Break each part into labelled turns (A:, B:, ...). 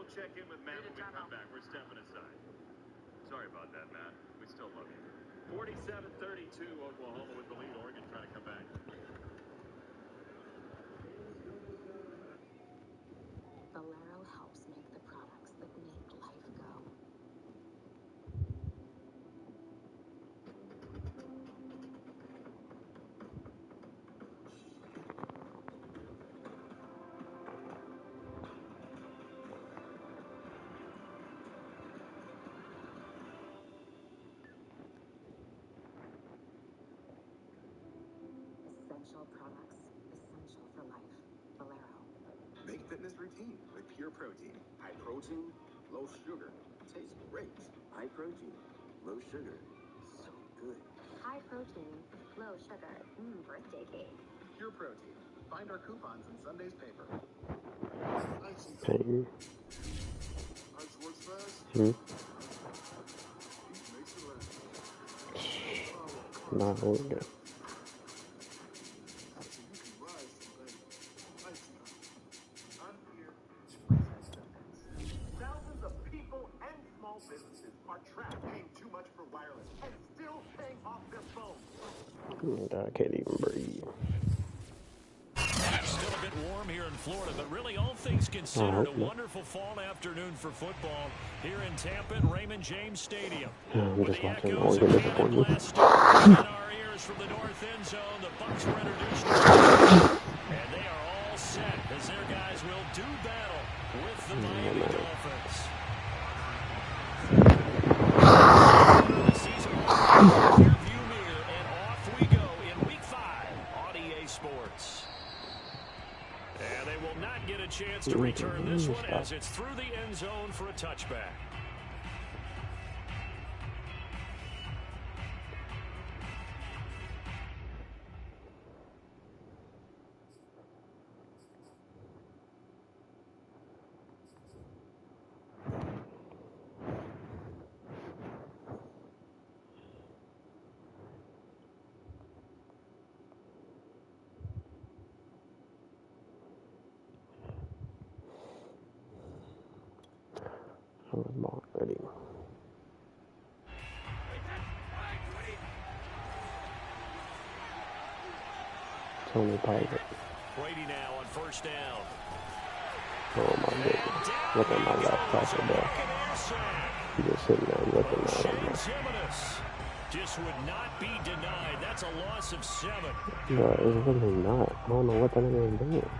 A: We'll check in with Matt when we come back. We're stepping aside. Sorry about that, Matt. We still love you. 47-32, Oklahoma with the lead. Oregon trying to come back.
B: Valero helps make the products that make life go. Essential products, essential for life. Valero.
C: Make fitness routine with pure protein. High protein, low sugar. Tastes great. High protein, low sugar. So good.
B: High protein, low sugar. Birthday cake.
C: Pure protein. Find our coupons in Sunday's paper.
D: Pain.
C: Ice works fast.
D: Not Oregon.
A: Thousands of people and small businesses are trapped paying too much for wireless and still paying off their phones.
D: I can't even breathe.
E: It's still a bit warm here in Florida, but really all things considered, a wonderful fall afternoon for football here in Tampa at Raymond James Stadium.
D: I'm
E: With
D: just
E: the
D: watching
E: echoes
D: Oregon
E: of
D: this
E: Cannon
D: morning.
E: last year in our ears from the north end zone, the Bucs were introduced to the and they are all set as their guys will do battle with the Miami Dolphins. The season rearview mirror, and off we go in Week 5 on EA Sports. And they will not get a chance to return this one as it's through the end zone for a touchback.
D: I was born ready. Tony Pilot.
E: Brady now on first down.
D: Oh my goodness. Look at my laptop today. He just sitting there looking at him.
E: Just would not be denied. That's a loss of 7.
D: No, it's really not. I don't know what that nigga is doing.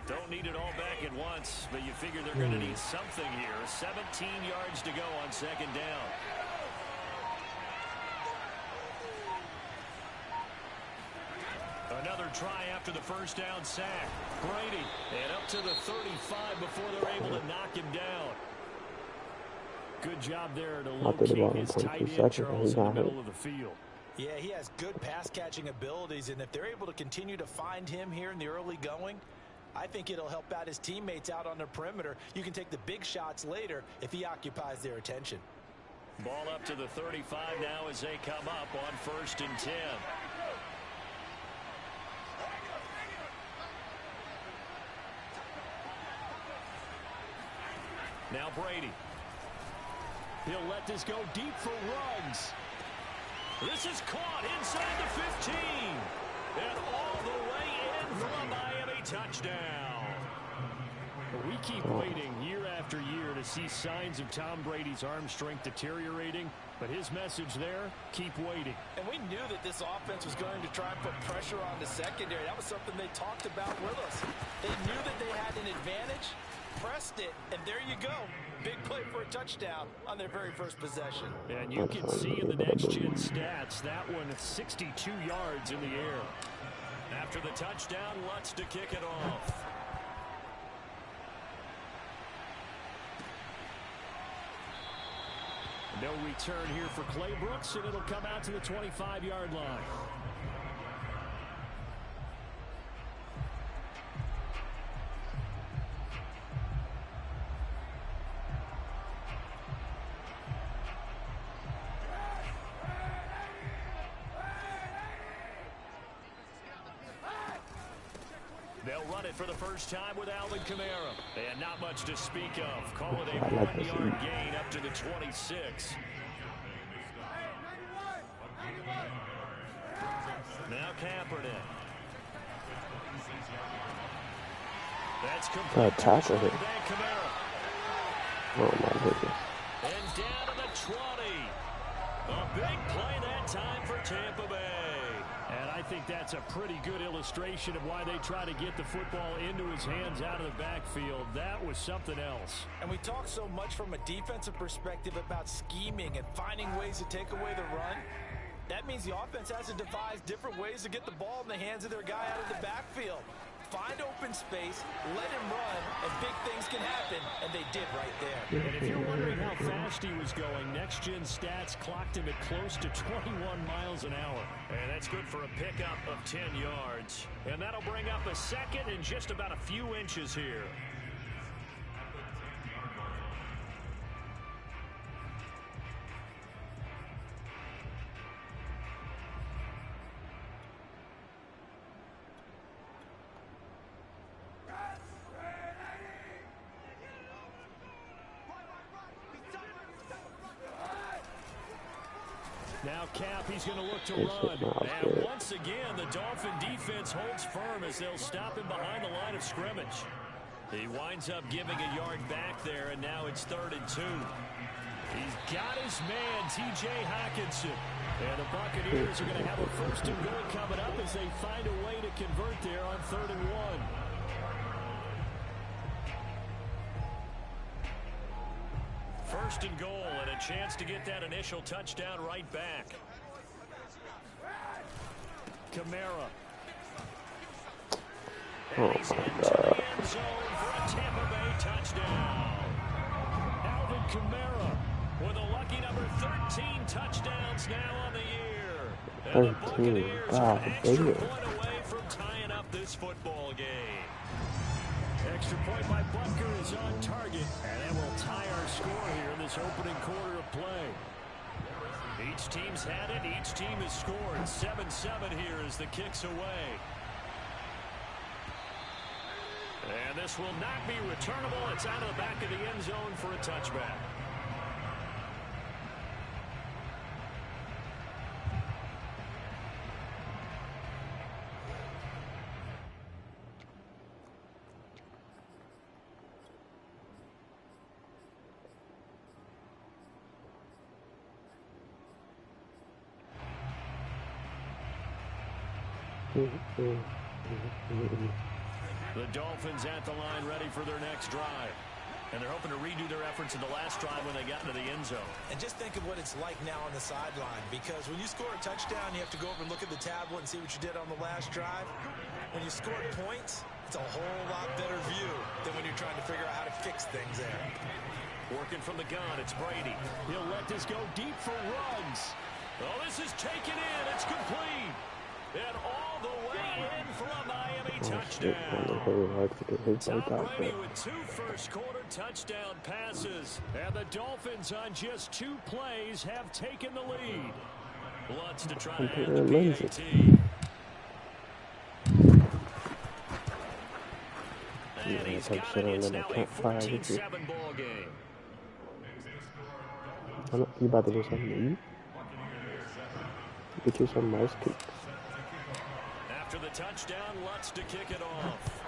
E: Don't need it all back at once, but you figure they're going to need something here. 17 yards to go on second down. Another try after the first down sack. Brady, and up to the 35 before they're able to knock him down. Good job there to locate his tight end, Charles, in the middle of the field.
F: Yeah, he has good pass-catching abilities, and if they're able to continue to find him here in the early going, I think it'll help out his teammates out on the perimeter. You can take the big shots later if he occupies their attention.
E: Ball up to the 35 now as they come up on 1st and 10. Now Brady. He'll let this go deep for runs. This is caught inside the 15. And all the way in for a Miami touchdown. We keep waiting year after year to see signs of Tom Brady's arm strength deteriorating. But his message there, keep waiting.
F: And we knew that this offense was going to try and put pressure on the secondary. That was something they talked about with us. They knew that they had an advantage, pressed it, and there you go. Big play for a touchdown on their very first possession.
E: And you can see in the next-gen stats, that one 62 yards in the air. After the touchdown, Lutz to kick it off. No return here for Clay Brooks, and it'll come out to the 25-yard line. They'll run it for the first time with Alvin Kamara. And not much to speak of. Call it a
D: I like this
E: 1-yard gain up to the 26. Now Kaepernick. That's complete.
D: Tackle it.
E: Kamara.
D: Oh my goodness.
E: And down to the 20. A big play that time for Tampa Bay. And I think that's a pretty good illustration of why they try to get the football into his hands out of the backfield. That was something else.
F: And we talk so much from a defensive perspective about scheming and finding ways to take away the run. That means the offense has to devise different ways to get the ball in the hands of their guy out of the backfield. Find open space, let him run, and big things can happen, and they did right there.
E: And if you're wondering how fast he was going, next-gen stats clocked him at close to 21 miles an hour. And that's good for a pickup of 10 yards. And that'll bring up a second in just about a few inches here. Now Cap, he's going to look to run. And once again, the Dolphin defense holds firm as they'll stop him behind the line of scrimmage. He winds up giving a yard back there, and now it's 3rd and 2. He's got his man, T.J. Hockenson. And the Buccaneers are going to have a 1st and goal coming up as they find a way to convert there on 3rd and 1. First and goal, and a chance to get that initial touchdown right back. Kamara.
D: Oh my God.
E: End zone for a Tampa Bay touchdown. Alvin Kamara with a lucky number 13 touchdowns now on the year. And the Buccaneers are an extra point away from tying up this football game. Extra point by Butker is on target, and that will tie our score here in this opening quarter of play. Each team's had it. Each team has scored. 7-7 here as the kick's away. And this will not be returnable. It's out of the back of the end zone for a touchback. The Dolphins at the line ready for their next drive. And they're hoping to redo their efforts in the last drive when they got into the end zone.
F: And just think of what it's like now on the sideline, because when you score a touchdown, you have to go over and look at the tablet and see what you did on the last drive. When you scored points, it's a whole lot better view than when you're trying to figure out how to fix things there.
E: Working from the gun, it's Brady. He'll let this go deep for Ruggs. Oh, this is taken in. It's complete. And all the way in for a Miami touchdown. Tom Brady with 2 first-quarter touchdown passes. And the Dolphins on just 2 plays have taken the lead. Lutz to try to add the PAT. And he's got it. It's now a 14-7 ball game.
D: You about to do something to eat? Get you some nice cakes.
E: After the touchdown, Lutz to kick it off.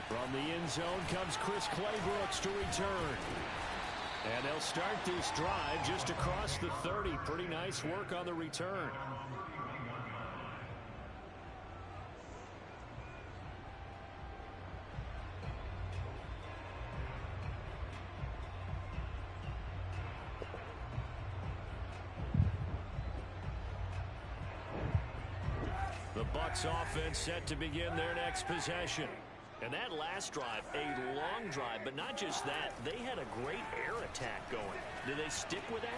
E: From the end zone comes Chris Claybrooks to return. And they'll start this drive just across the 30. Pretty nice work on the return. The Bucs offense set to begin their next possession. And that last drive, a long drive, but not just that. They had a great air attack going. Do they stick with that?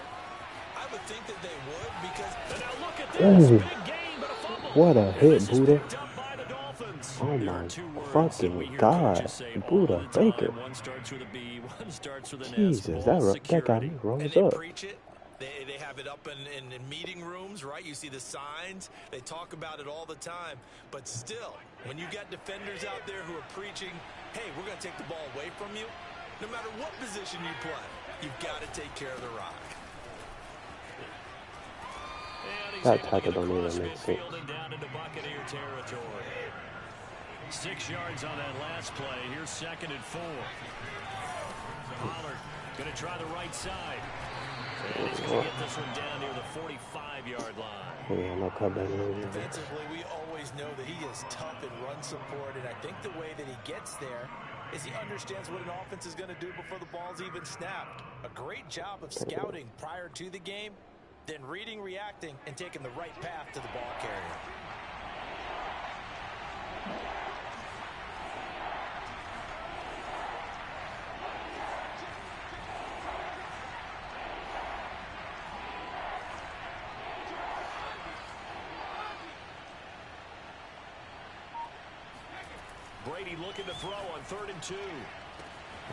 F: I would think that they would, because...
E: And now look at this. Big gain, but a fumble.
D: What a hit, Buddha.
E: Oh
D: my fucking God. Buddha Baker.
E: One starts with a B, one starts with an
D: Jesus,
E: S.
D: that got me rose
F: and they
D: up.
F: preach it. They have it up in meeting rooms, right? You see the signs. They talk about it all the time. But still, when you got defenders out there who are preaching, hey, we're going to take the ball away from you, no matter what position you play, you've got to take care of the rock.
D: That tackle don't even make sense.
E: Down into Buccaneer territory. 6 yards on that last play. Here's 2nd and 4. Pollard going to try the right side. And he's going to get this one down near the 45-yard line.
D: Yeah, no comeback.
F: Defensively, we always know that he is tough in run support, and I think the way that he gets there is he understands what an offense is going to do before the ball's even snapped. A great job of scouting prior to the game, then reading, reacting, and taking the right path to the ball carrier.
E: Brady looking to throw on 3rd and 2.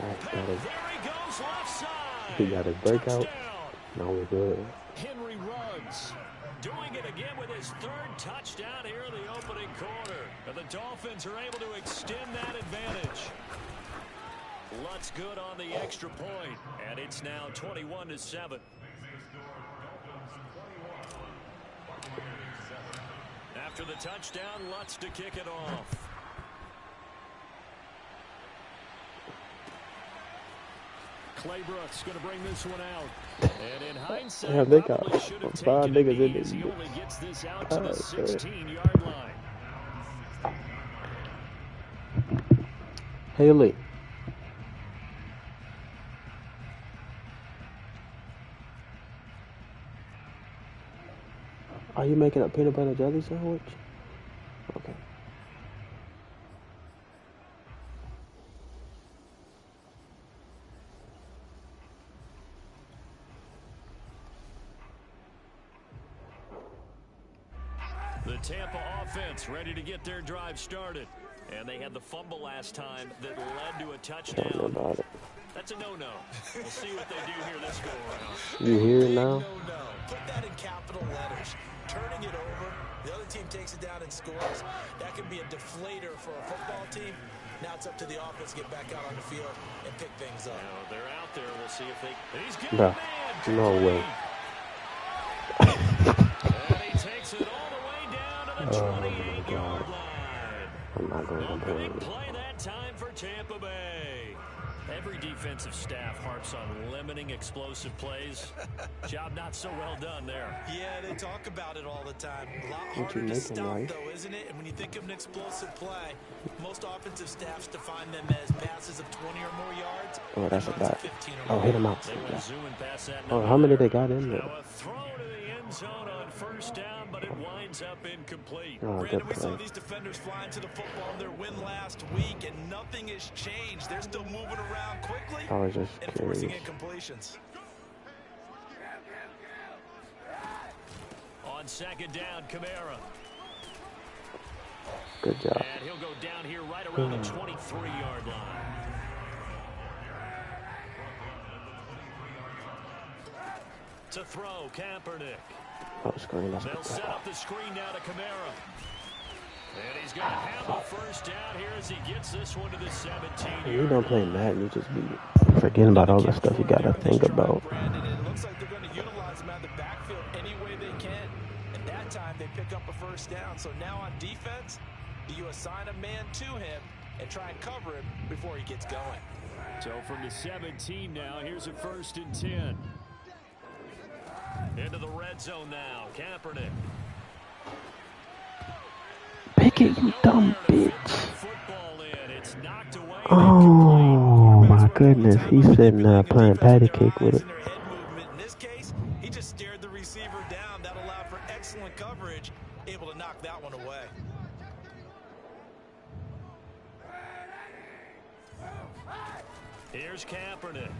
D: There
E: he goes left side.
D: He got his breakout.
E: Touchdown.
D: Now we're good.
E: Henry Ruggs doing it again with his 3rd touchdown here in the opening quarter. And the Dolphins are able to extend that advantage. Lutz good on the extra point, and it's now 21-7. After the touchdown, Lutz to kick it off. Claybrooks going to bring this one out. And in hindsight,
D: yeah, they got
E: probably should have
D: 5
E: taken it
D: niggas in
E: easy.
D: this.
E: He only gets this out to the 16-yard line.
D: Haley. Are you making a peanut butter jelly sandwich? Okay.
E: The Tampa offense ready to get their drive started. And they had the fumble last time that led to a touchdown. That's a no-no. We'll see what they do here this go-around.
D: You hear it now?
F: No. Put that in capital letters. Turning it over, the other team takes it down and scores. That can be a deflator for a football team. Now it's up to the offense to get back out on the field and pick things up.
E: Now they're out there. We'll see if they... He's got
D: Bro,
E: man.
D: no way.
E: And he takes it all the way down to the 28-yard line.
D: I'm not going to complain.
E: Big play that time for Tampa Bay. Every defensive staff harps on limiting explosive plays. Job not so well done there.
F: Yeah, they talk about it all the time. A lot harder to stop, though, isn't it? And when you think of an explosive play, most offensive staffs define them as passes of 20 or more yards.
D: Oh, that's a bad. Oh, hit him out.
E: They went zooming past that.
D: Oh, how many they got in there?
E: Now a throw to the end zone on 1st down, but it winds up incomplete.
D: Oh,
F: Brandon, we saw these defenders flying to the football in their win last week, and nothing has changed. They're still moving around quickly
D: I was just
F: and
D: curious.
F: forcing incompletions.
E: On 2nd down, Kamara.
D: Good job.
E: And he'll go down here right around the 23-yard line. To throw, Kaepernick.
D: Oh, screen.
E: They'll set up the screen now to Kamara. And he's going to have a 1st down here as he gets this one to the 17.
D: When you don't play Madden, you just be forgetting about all the stuff you got to think about.
F: Brandon, it looks like they're going to utilize him out of the backfield any way they can. And that time they pick up a 1st down. So now on defense, you assign a man to him and try and cover him before he gets going.
E: So from the 17 now, here's a 1st and 10. Into the red zone now, Kaepernick.
D: Pick it, you dumb bitch. Oh my goodness, he's sitting there playing patty cake with it.
F: In this case, he just stared the receiver down. That allowed for excellent coverage, able to knock that one away.
E: Here's Kaepernick.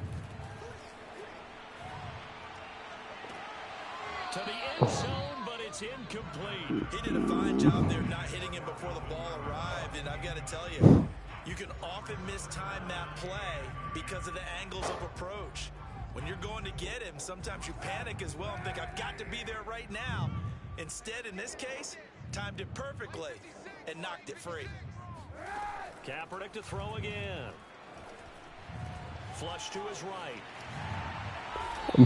E: To the end zone, but it's incomplete.
F: He did a fine job there not hitting him before the ball arrived, and I've got to tell you, you can often mistime that play because of the angles of approach. When you're going to get him, sometimes you panic as well and think, I've got to be there right now. Instead, in this case, timed it perfectly and knocked it free.
E: Kaepernick to throw again. Flush to his right.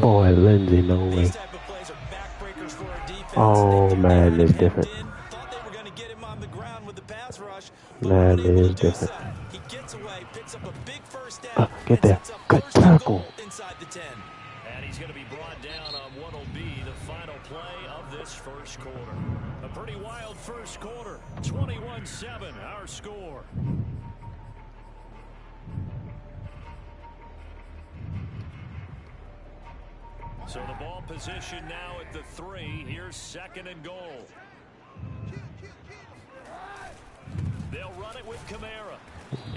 D: Boy, Lindsay, no way.
F: These type of plays are backbreakers for a defense.
D: Oh, man, it's different.
F: Thought they were going to get him on the ground with the pass rush, but
D: Man,
F: weren't able
D: it is
F: to do
D: different.
F: so. He gets away, picks up a big first down,
D: Get
F: and
D: there.
F: sets up
D: Good
F: first and
D: tackle.
F: goal inside the 10.
E: And he's going to be brought down on what will be the final play of this first quarter. A pretty wild first quarter. 21-7, our score. So the ball position now at the 3. Here's 2nd and goal. They'll run it with Kamara.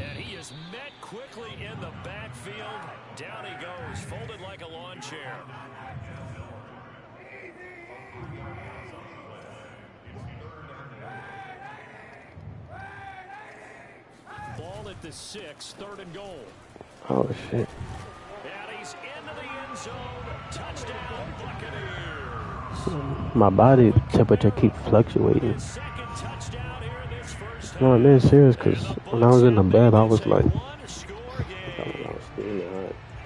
E: And he is met quickly in the backfield. Down he goes, folded like a lawn chair. Ball at the 6, 3rd and goal.
D: Oh, shit.
E: And he's into the end zone. Touchdown, Buccaneers.
D: My body temperature keeps fluctuating.
E: His 2nd touchdown here in this first half.
D: No, I'm being serious because when I was in the bed, I was like,
E: Score game.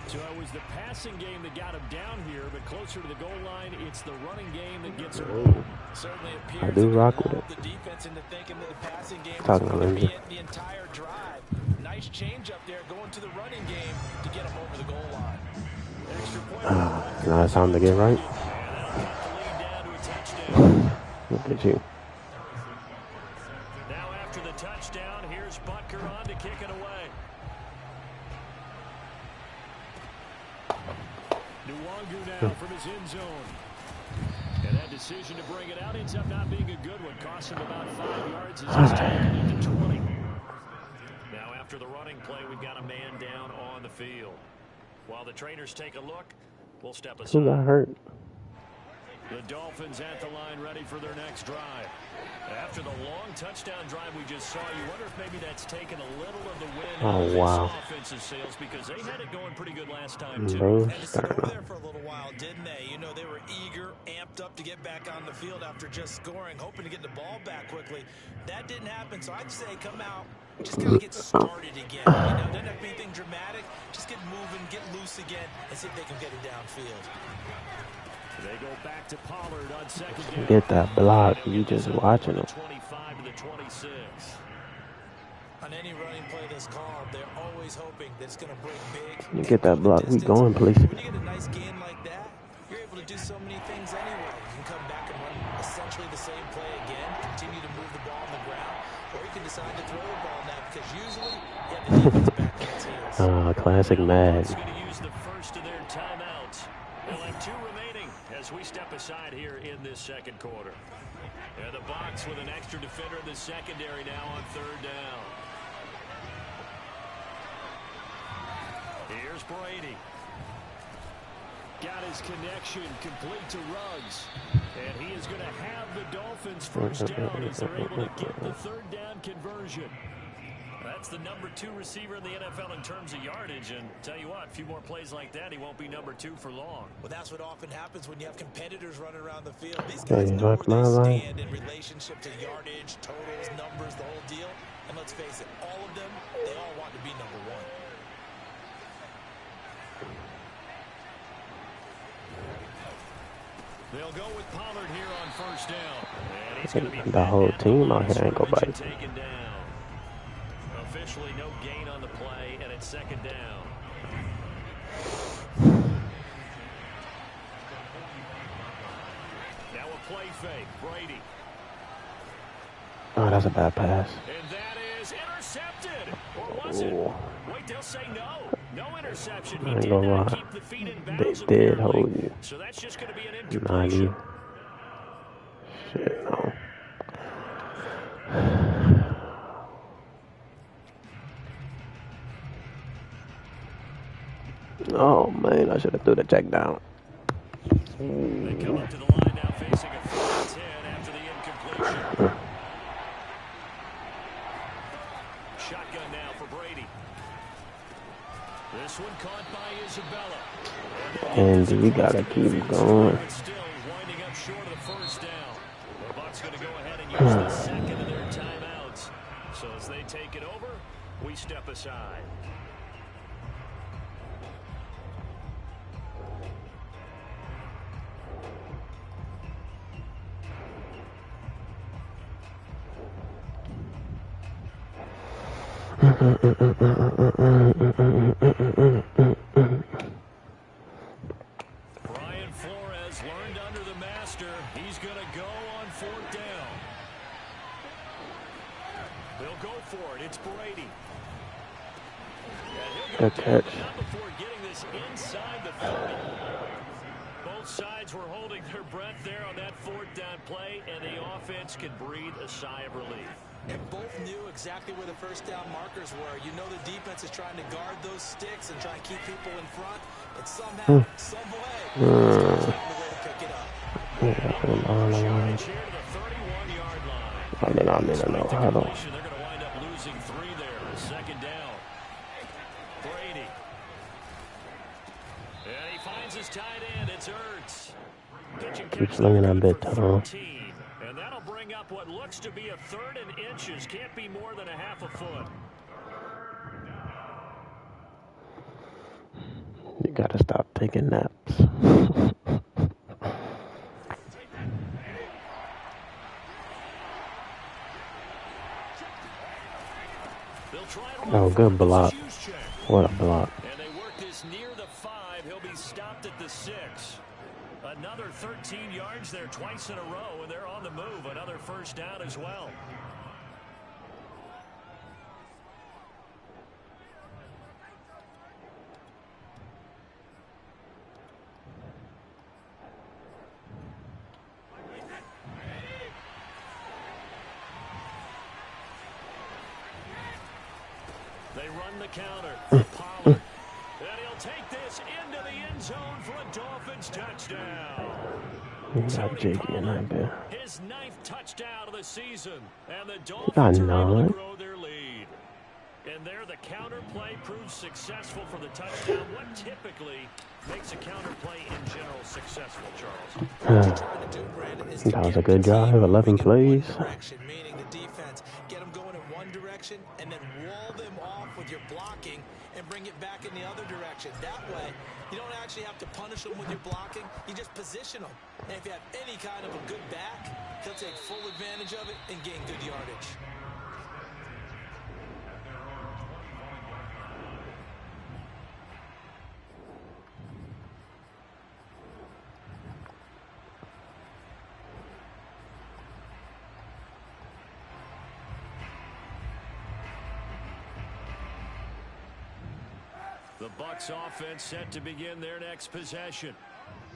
E: So it was the passing game that got him down here, but closer to the goal line, it's the running game that gets him home.
F: Certainly
D: I
F: appears
D: do
F: to
D: rock
F: have
D: with it.
F: the defense into thinking that the passing game was
D: Talking
F: going
D: to
F: to be
D: Lindsay.
F: it the entire drive. Nice change up there going to the running game to get him over the goal line.
E: Extra point.
D: Now it's time to get right.
E: And that'll cut the lead down to a touchdown.
D: Look at you.
E: Now after the touchdown, here's Butker on to kick it away. Nwangu now from his end zone. And that decision to bring it out ends up not being a good one. Cost him about 5 yards as he's taken it to 20. Now after the running play, we've got a man down on the field. While the trainers take a look, we'll step aside.
D: Who got hurt?
E: The Dolphins at the line ready for their next drive. After the long touchdown drive we just saw, you wonder if maybe that's taken a little of the win out of this offensive sales because they had it going pretty good last time, too.
F: And to sit over there for a little while, didn't they? You know, they were eager, amped up to get back on the field after just scoring, hoping to get the ball back quickly. That didn't happen, so I'd say come out, just kind of get started again. You know, doesn't have to be anything dramatic. Just get moving, get loose again, and see if they can get it downfield.
E: They go back to Pollard on 2nd down.
D: Get that block. You just watching them.
E: 25 to the 26.
F: On any running play that's called, they're always hoping that it's going to break big.
D: You get that block. We going places.
F: When you get a nice gain like that, you're able to do so many things anyway. You can come back and run essentially the same play again, continue to move the ball on the ground, or you can decide to throw the ball now because usually you have the defense back on its heels.
D: Classic Madden.
E: Going to use the first of their timeouts. They'll have 2 remaining as we step aside here in this 2nd quarter. And the box with an extra defender in the secondary now on 3rd down. Here's Brady. Got his connection complete to Ruggs. And he is going to have the Dolphins first down as they're able to get the 3rd down conversion. That's the number 2 receiver in the NFL in terms of yardage. And tell you what, a few more plays like that, he won't be number 2 for long.
F: Well, that's what often happens when you have competitors running around the field. These guys know where they stand in relationship to yardage, totals, numbers, the whole deal. And let's face it, all of them, they all want to be number 1.
E: They'll go with Pollard here on 1st down. And he's going to be
D: The whole team out here ain't gonna bite.
E: taken down. Officially no gain on the play, and it's 2nd down. Now a play fake. Brady.
D: Oh, that's a bad pass.
E: And that is intercepted. Or was it? Wait, they'll say no. No interception. He
D: I ain't
E: did
D: gonna
E: not
D: lie.
E: keep the feet in
D: They
E: bounds,
D: did
E: apparently.
D: hold you.
E: So that's just going to be an
D: 90.
E: incompletion.
D: Shit, no. Oh, man, I should have threw the check down.
E: They come up to the line now facing a 4th and 10 after the incompletion. Shotgun now for Brady. This one caught by Isabella. And
D: Andy, we gotta keep going.
E: Still winding up short of the first down. The Bucs going to go ahead and use the second of their timeouts. So as they take it over, we step aside. Brian Flores learned under the master. He's going to go on fourth down. They'll go for it. It's Brady.
D: Good catch.
E: Not before getting this inside the 30. Both sides were holding their breath there on that fourth down play, and the offense could breathe a sigh of relief.
F: And both knew exactly where the first down markers were. You know the defense is trying to guard those sticks and try and keep people in front. And somehow, some way, the way to pick it up.
E: Charge here to the 31-yard line.
D: I don't know how to.
E: They're going to wind up losing 3 there. Second down. Brady. And he finds his tight end. It's Ertz.
D: Keep slinging that bit, Tom.
E: And that'll bring up what looks to be a 3rd and inches. Can't be more than a half a foot.
D: You gotta stop taking naps. Oh, good block. What a block.
E: And they work this near the 5. He'll be stopped at the 6. Another 13 yards there twice in a row, and they're on the move. Another first down as well. They run the counter. Pollard. And he'll take this into the end zone for a Dolphins touchdown.
D: Got Jakey in that bit.
E: His 9th touchdown of the season. And the Dolphins are able to grow their lead. And there the counter play proves successful for the touchdown. What typically makes a counter play in general successful, Charles?
D: That was a good drive. 11 plays.
F: Meaning the defense, get them going in one direction and then wall them off with your blocking and bring it back in the other direction. That way, you don't actually have to punish them with your blocking. You just position them. And if you have any kind of a good back, he'll take full advantage of it and gain good yardage.
E: The Bucs offense set to begin their next possession.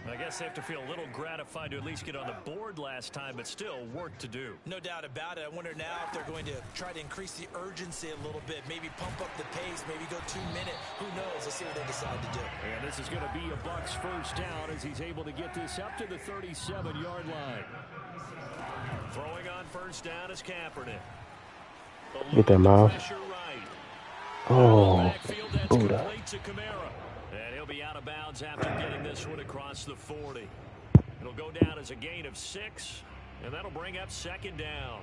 E: I guess they have to feel a little gratified to at least get on the board last time, but still work to do.
F: No doubt about it. I wonder now if they're going to try to increase the urgency a little bit, maybe pump up the pace, maybe go 2-minute. Who knows? Let's see what they decide to do.
E: And this is going to be a Bucs first down as he's able to get this up to the 37-yard line. Throwing on first down is Kaepernick.
D: Get that mouth. Oh, Buddha.
E: And he'll be out of bounds after getting this one across the 40. It'll go down as a gain of 6, and that'll bring up second down.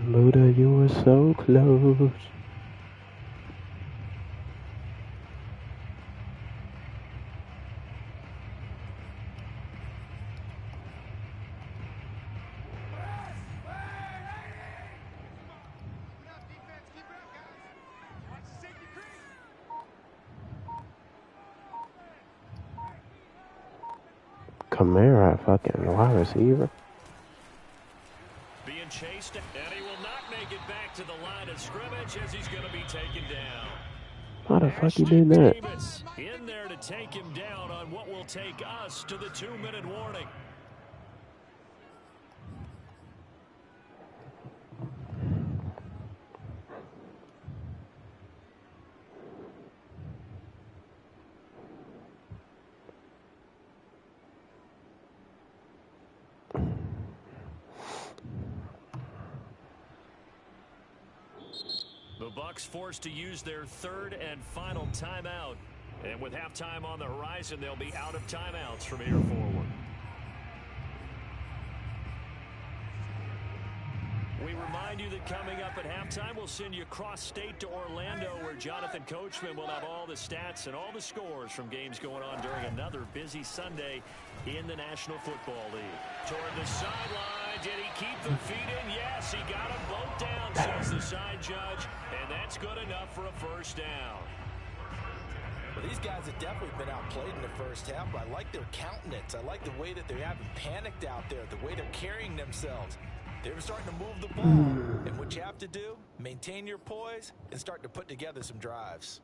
D: Buddha, you were so close. Kamara, fucking wide receiver.
E: Being chased, and he will not make it back to the line of scrimmage as he's going to be taken down.
D: How the fuck you did that?
E: In there to take him down on what will take us to the 2-minute warning. The Bucs forced to use their third and final timeout. And with halftime on the horizon, they'll be out of timeouts from here forward. We remind you that coming up at halftime, we'll send you cross-state to Orlando, where Jonathan Coachman will have all the stats and all the scores from games going on during another busy Sunday in the National Football League. Toward the sideline, did he keep the feet in? Yes, he got them both down, says the side judge, and that's good enough for a first down.
F: Well, these guys have definitely been outplayed in the first half, but I like their countenance. I like the way that they haven't panicked out there, the way they're carrying themselves. They're starting to move the ball. And what you have to do, maintain your poise and start to put together some drives.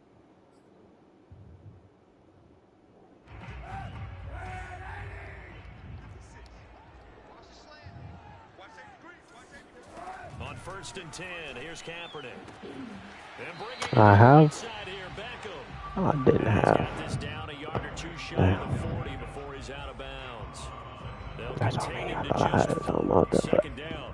E: On 1st and 10, here's Kaepernick.
D: I have.
E: Oh,
D: I didn't have.
E: Got this down a yard or two shy of the 40 before he's out of bounds. They'll
D: That's
E: contain
D: okay.
E: him to
D: I had
E: just
D: something out there.
E: second down.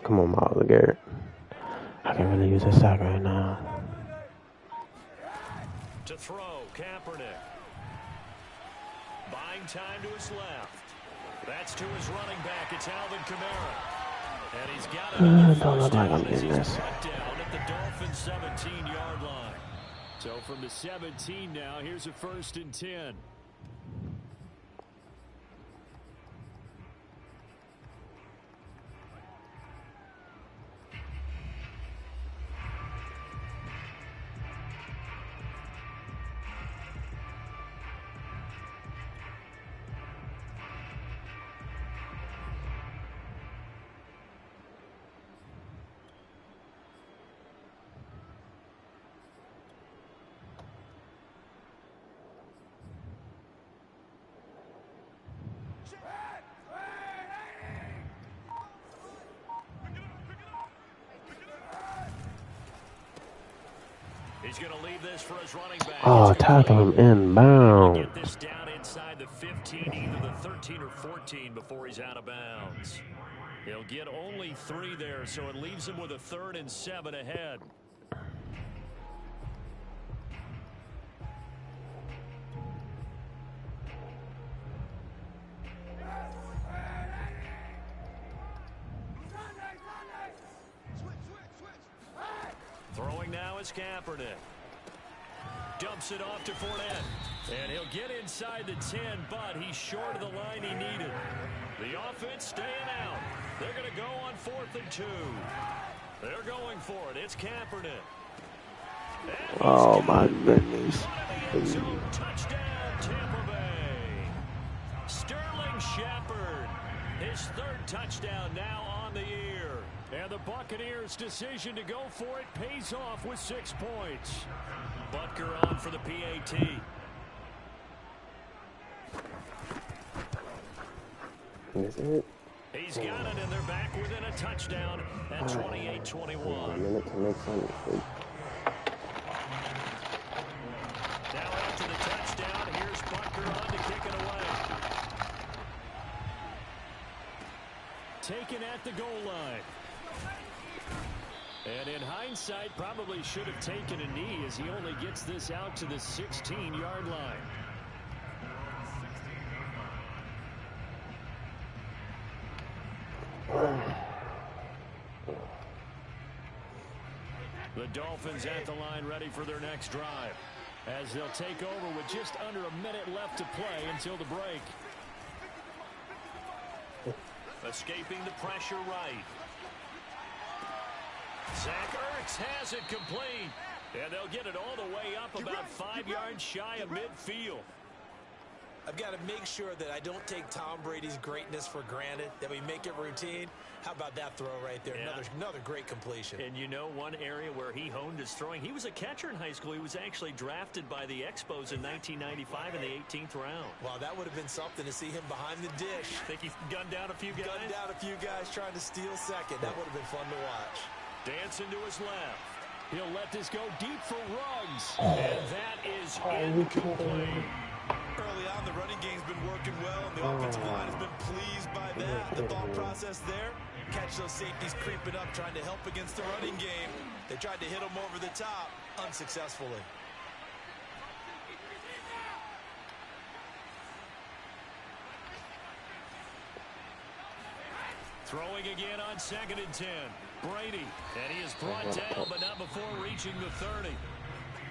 D: Come on, Miles Garrett. I can really use a sack right now.
E: To throw, Kaepernick. Buying time to his left. That's to his running back. It's Alvin Kamara. And he's got it.
D: Don't look like I'm getting this.
E: Down at the Dolphins' 17-yard line. So from the 17 now, here's a 1st and 10. He's going to leave this for his running back.
D: Oh, tackle him inbound.
E: Get this down inside the 15, either the 13 or 14 before he's out of bounds. He'll get only 3 there, so it leaves him with a 3rd and 7 ahead. Throwing now is Kaepernick. Dumps it off to Fournette. And he'll get inside the 10, but he's short of the line he needed. The offense staying out. They're going to go on 4th and 2. They're going for it. It's Kaepernick.
D: Oh, my goodness.
E: Touchdown, Tampa Bay. Sterling Shepard. His 3rd touchdown now on the year. And the Buccaneers' decision to go for it pays off with 6 points. Butker on for the PAT.
D: Is it?
E: He's got it, and they're back within a touchdown at 28-21.
D: A minute to make something.
E: Now after the touchdown, here's Butker on to kick it away. Taken at the goal line. And in hindsight, probably should have taken a knee as he only gets this out to the 16-yard line. The Dolphins at the line ready for their next drive as they'll take over with just under a minute left to play until the break. Escaping the pressure right. Zach Ertz has it complete. And they'll get it all the way up about 5 yards shy of midfield.
F: I've got to make sure that I don't take Tom Brady's greatness for granted, that we make it routine. How about that throw right there?
E: Yeah.
F: Another great completion.
E: And you know one area where he honed his throwing, he was a catcher in high school. He was actually drafted by the Expos in 1995 in the 18th round.
F: Wow, that would have been something to see him behind the dish.
E: Think he's gunned down a few guys?
F: Gunned down a few guys trying to steal second. That would have been fun to watch.
E: Dancing to his left. He'll let this go deep for Ruggs. And that is incomplete.
F: Early on, the running game's been working well, and the offensive line has been pleased by that. The thought process there, catch those safeties creeping up, trying to help against the running game. They tried to hit them over the top, unsuccessfully.
E: Throwing again on 2nd and 10. Brady, and he is brought down, but not before reaching the 30.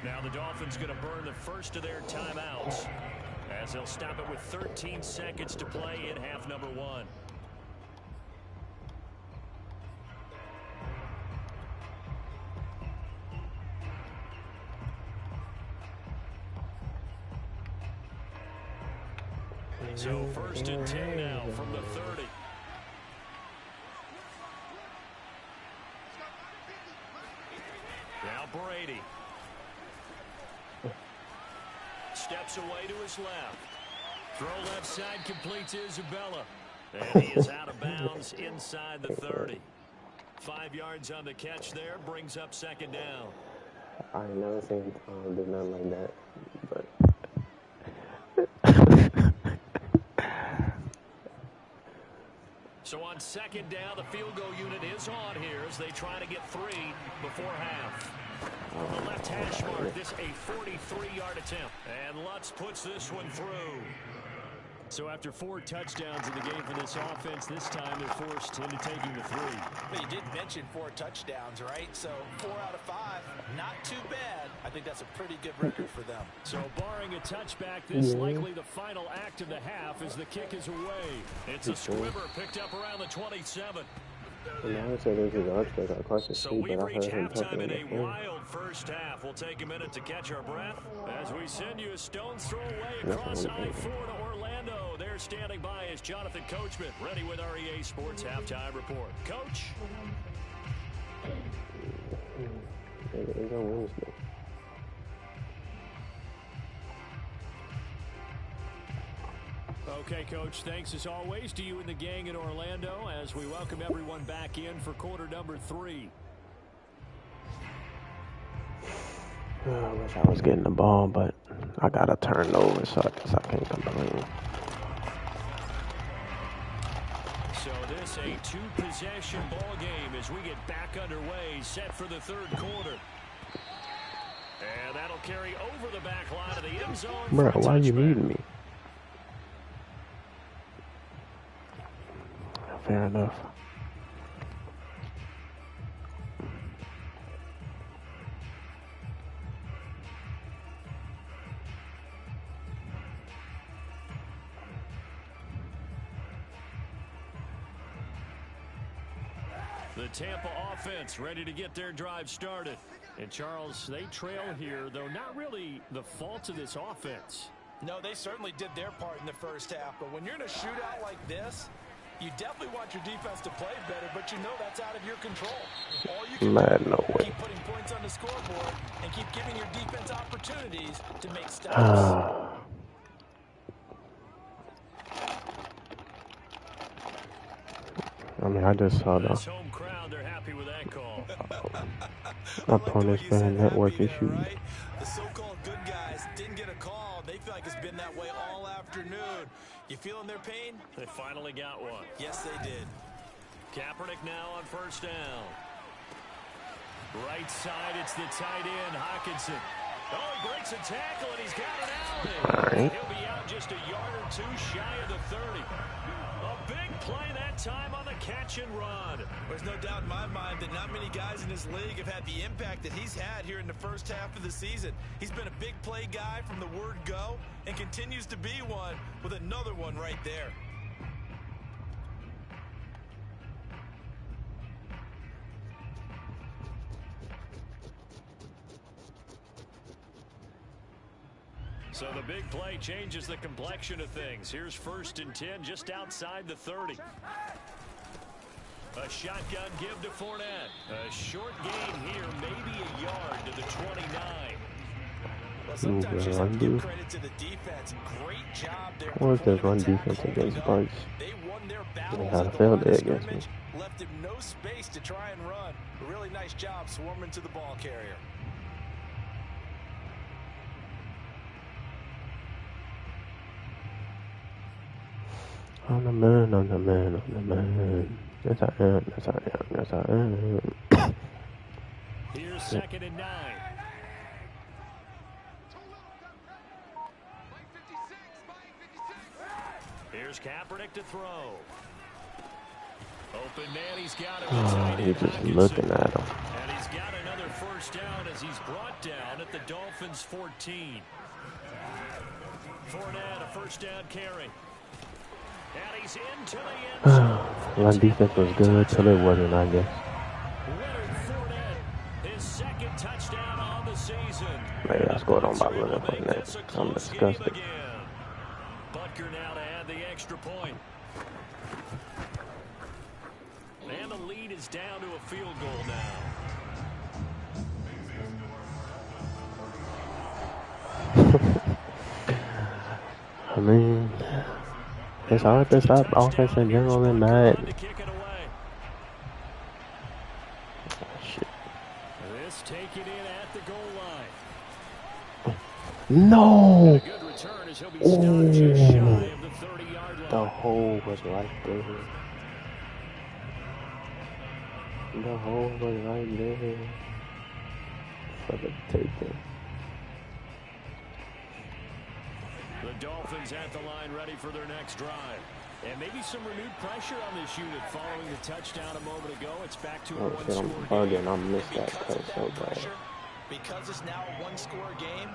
E: Now the Dolphins going to burn the first of their timeouts, as they'll stop it with 13 seconds to play in half number 1. So 1st and 10 now from the 30. Now Brady. Steps away to his left. Throw left side completes Isabella. And he is out of bounds inside the 30. 5 yards on the catch there, brings up 2nd down.
D: I ain't never seen Tom do nothing like that, but
E: So on 2nd down, the field goal unit is on here as they try to get 3 before half. From the left hash mark, this a 43-yard attempt. And Lutz puts this one through. So after 4 touchdowns in the game for this offense, this time they're forced into taking the 3.
F: But you did mention 4 touchdowns, right? So 4 out of 5, not too bad. I think that's a pretty good record for them.
E: So barring a touchback, this likely the final act of the half as the kick is away. It's a squibber picked up around the 27. So we've reached halftime in a wild first half. We'll take a minute to catch our breath as we send you a stone's throw away across I-4 to Orlando. They're standing by as Jonathan Coachman ready with our EA Sports Halftime Report. Coach? Okay, Coach, thanks as always to you and the gang in Orlando as we welcome everyone back in for quarter number 3.
D: I wish I was getting the ball, but I got to turn over, so I guess I can't complain.
E: So this a 2-possession ball game as we get back underway, set for the 3rd quarter. And that'll carry over the back line of the end zone.
D: Bro, why are you muting me? Fair enough.
E: The Tampa offense ready to get their drive started. And Charles, they trail here, though not really the fault of this offense.
F: No, they certainly did their part in the first half. But when you're in a shootout like this, you definitely want your defense to play better, but you know that's out of your control. All you can do is keep putting points on the scoreboard and keep giving your defense opportunities to make stops.
D: I mean, I just saw the
E: home crowd, they're happy with that call.
D: opponent's been network issues.
F: Right? The so-called good guys didn't get a call. They feel like it's been that way all afternoon. You feeling their pain?
E: They finally got one.
F: Yes, they did.
E: Kaepernick now on 1st down. Right side, it's the tight end, Hockenson. Oh, he breaks a tackle, and he's got it out.
D: Right.
E: He'll be out just a yard or 2 shy of the 30. A big play that time on the catch and run.
F: There's no doubt in my mind that not many guys in this league have had the impact that he's had here in the first half of the season. He's been a big play guy from the word go and continues to be one with another one right there.
E: So the big play changes the complexion of things. Here's 1st and 10 just outside the 30. A shotgun give to Fournette. A short gain here, maybe a yard to the 29.
F: Well, sometimes you just have to give credit to the defense. Great job there.
D: What was this run defense against Bryce?
F: They won their
D: They
F: battles
D: had a
F: at the
D: field
F: line
D: day
F: of
D: against me.
F: scrimmage, left him no space to try and run. A really nice job swarming to the ball carrier.
D: I'm the man, I'm the man, I'm the man. Yes, I am, yes, I am, yes, I am.
E: Here's 2nd and 9. Here's Kaepernick to throw. Open man, he's got it.
D: Oh, he's just looking at him.
E: And he's got another 1st down as he's brought down at the Dolphins' 14. Fournette, a 1st down carry. And he's into the end zone.
D: My defense was good till it wasn't, I guess.
E: Leonard Fournette, his 2nd touchdown on the season.
D: Maybe I scored on by Leonard Fournette. I'm disgusted.
E: Butker now to add the extra point. And the lead is down to a field goal now.
D: I mean, it's hard to stop offense in general in Madden. Shit.
E: This taken in at the goal line.
D: No!
E: Good return as he'll be stopped just shy of the 30-yard line.
D: The hole was right there. The hole was right there. For the taking.
E: The Dolphins at the line ready for their next drive. And maybe some renewed pressure on this unit following the touchdown a moment ago. It's back to a one-score game.
D: Bugging. I missed that cut so bad.
F: Because it's now a one-score game,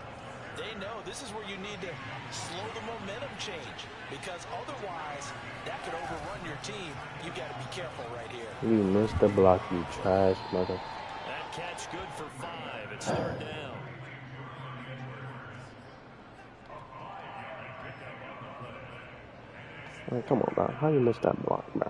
F: they know this is where you need to slow the momentum change. Because otherwise, that could overrun your team. You got to be careful right here.
D: You missed the block, you trash mother.
E: That catch good for 5. It's 3rd down.
D: Man, come on, bro. How you missed that block, bro?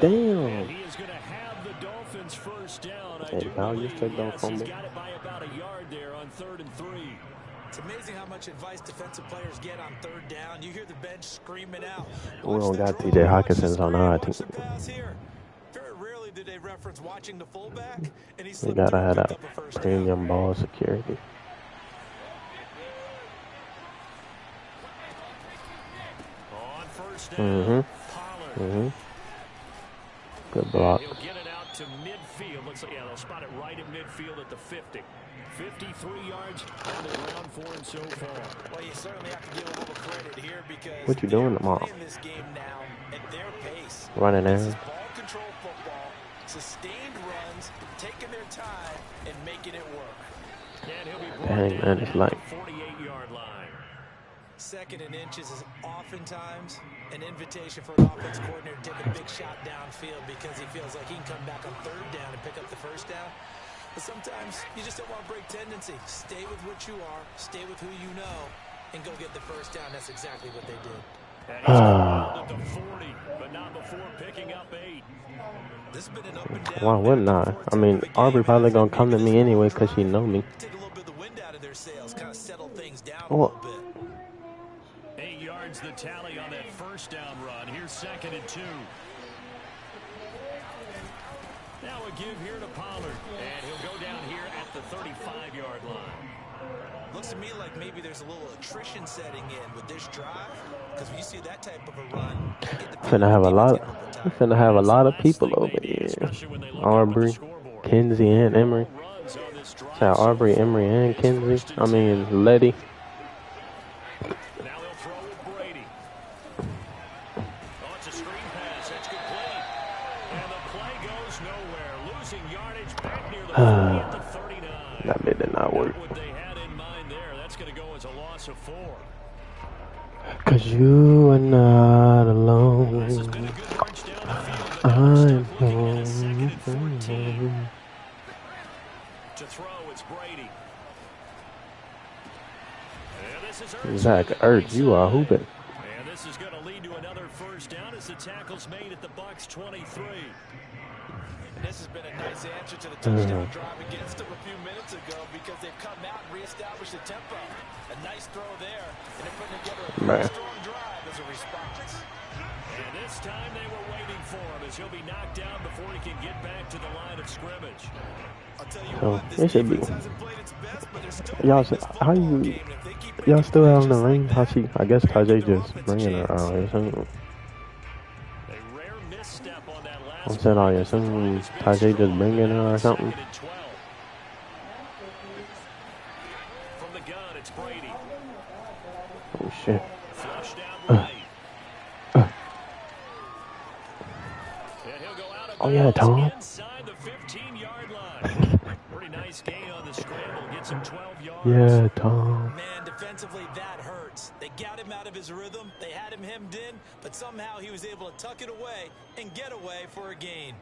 D: Damn.
E: And he is going to have the Dolphins 1st down.
D: Hey, now you said don't fumble.
E: He's got it by about a yard there on 3rd and 3.
F: It's amazing how much advice defensive players get on 3rd down. You hear the bench screaming out.
D: We don't got T.J. Hawkinson's on our team.
F: Very rarely do they reference watching the fullback, and he
D: We gotta have that premium ball security.
E: On 1st down, Pollard.
D: Good block.
E: He'll get it out to midfield. Looks like, yeah, they'll spot it right at midfield at the 50. 53 yards on the ground for him so far.
F: Well, you certainly have to give a little credit here because
D: what you doing tomorrow?
F: Playing this game now at their pace.
D: Running
F: This
D: there.
F: is ball control football, sustained runs, taking their time and making it work.
E: And he'll be
D: Dang, man, it's like
E: 48-yard line.
F: 2nd and inches is oftentimes an invitation for an offense coordinator to take a big shot downfield because he feels like he can come back on 3rd down and pick up the 1st down. But sometimes you just don't want to break tendency. Stay with what you are, stay with who you know, and go get the 1st down. That's exactly what they did.
E: And he's at the 40, but not before picking up 8.
F: This has been an up and down.
D: Why wouldn't I? I mean, Aubrey probably gonna come to me anyway because she know me.
F: Take a little bit of the wind out of their sails, kind of settle things down
D: Oh.
F: a little bit.
E: 8 yards the tally on that 1st down run. Here's 2nd and 2. Now a give here to Pollard, and he'll go down here at the 35-yard line.
F: Looks to me like maybe there's a little attrition setting in with this drive, because when you see that type of a run,
D: Finna have a lot of people over here. Aubrey, Kenzie, and Emery. Shout Aubrey, Emery, and Kenzie. I mean Letty.
E: Now they'll throw with Brady. Oh, it's a screen pass. That's complete. And the play goes nowhere. Losing yardage back near the 40 at the 39.
D: That bit did not work.
E: What they had in mind there. was a loss of 4.
D: 'Cause you are not alone.
E: This has been a good march down the field, but now
D: I'm
E: they're stuck looking at a 2nd and 14.
D: home.
E: To throw, it's Brady. And this is
D: Zach Ertz, you are hooping.
E: And this is going to lead to another first down as the tackle's made at the Bucs 23.
F: This has been a nice answer to the touchdown drive against them a few minutes ago because they've come out and reestablished the tempo. A nice throw there, and they're putting together a pretty strong drive as a response.
E: And this time they were waiting for him as he'll be knocked down before he can get back to the line of scrimmage.
F: I'll tell you
D: So
F: what, this
D: it should be.
F: defense hasn't played its best, but they're still
D: Y'all,
F: playing this
D: how
F: football
D: you?
F: game, and if they keep
D: Y'all still
F: playing
D: out in the
F: just
D: rain?
F: like
D: How
F: that,
D: she? I guess
F: they're gonna
D: Tajay
F: give their
D: just
F: offense a
D: bringing her
F: chance.
D: out.
E: A rare misstep on that last
D: I'm saying,
E: play
D: I
E: as the
D: assume
E: drive has been
D: Tajay just
E: strong,
D: bringing
E: but
D: her
E: now
D: or
E: it's
D: something.
E: 2nd and 12. From the gun, it's Brady.
D: Oh shit.
E: Flushed out right. And he'll go out of
D: Oh yeah,
E: bounds
D: Tom.
E: inside the 15-yard line. Pretty nice gain on the scramble. Gets him 12 yards.
D: Yeah, Tom.
F: Man, defensively, that hurts. They got him out of his rhythm. They had him hemmed in, but somehow he was able to tuck it away and get away for a gain.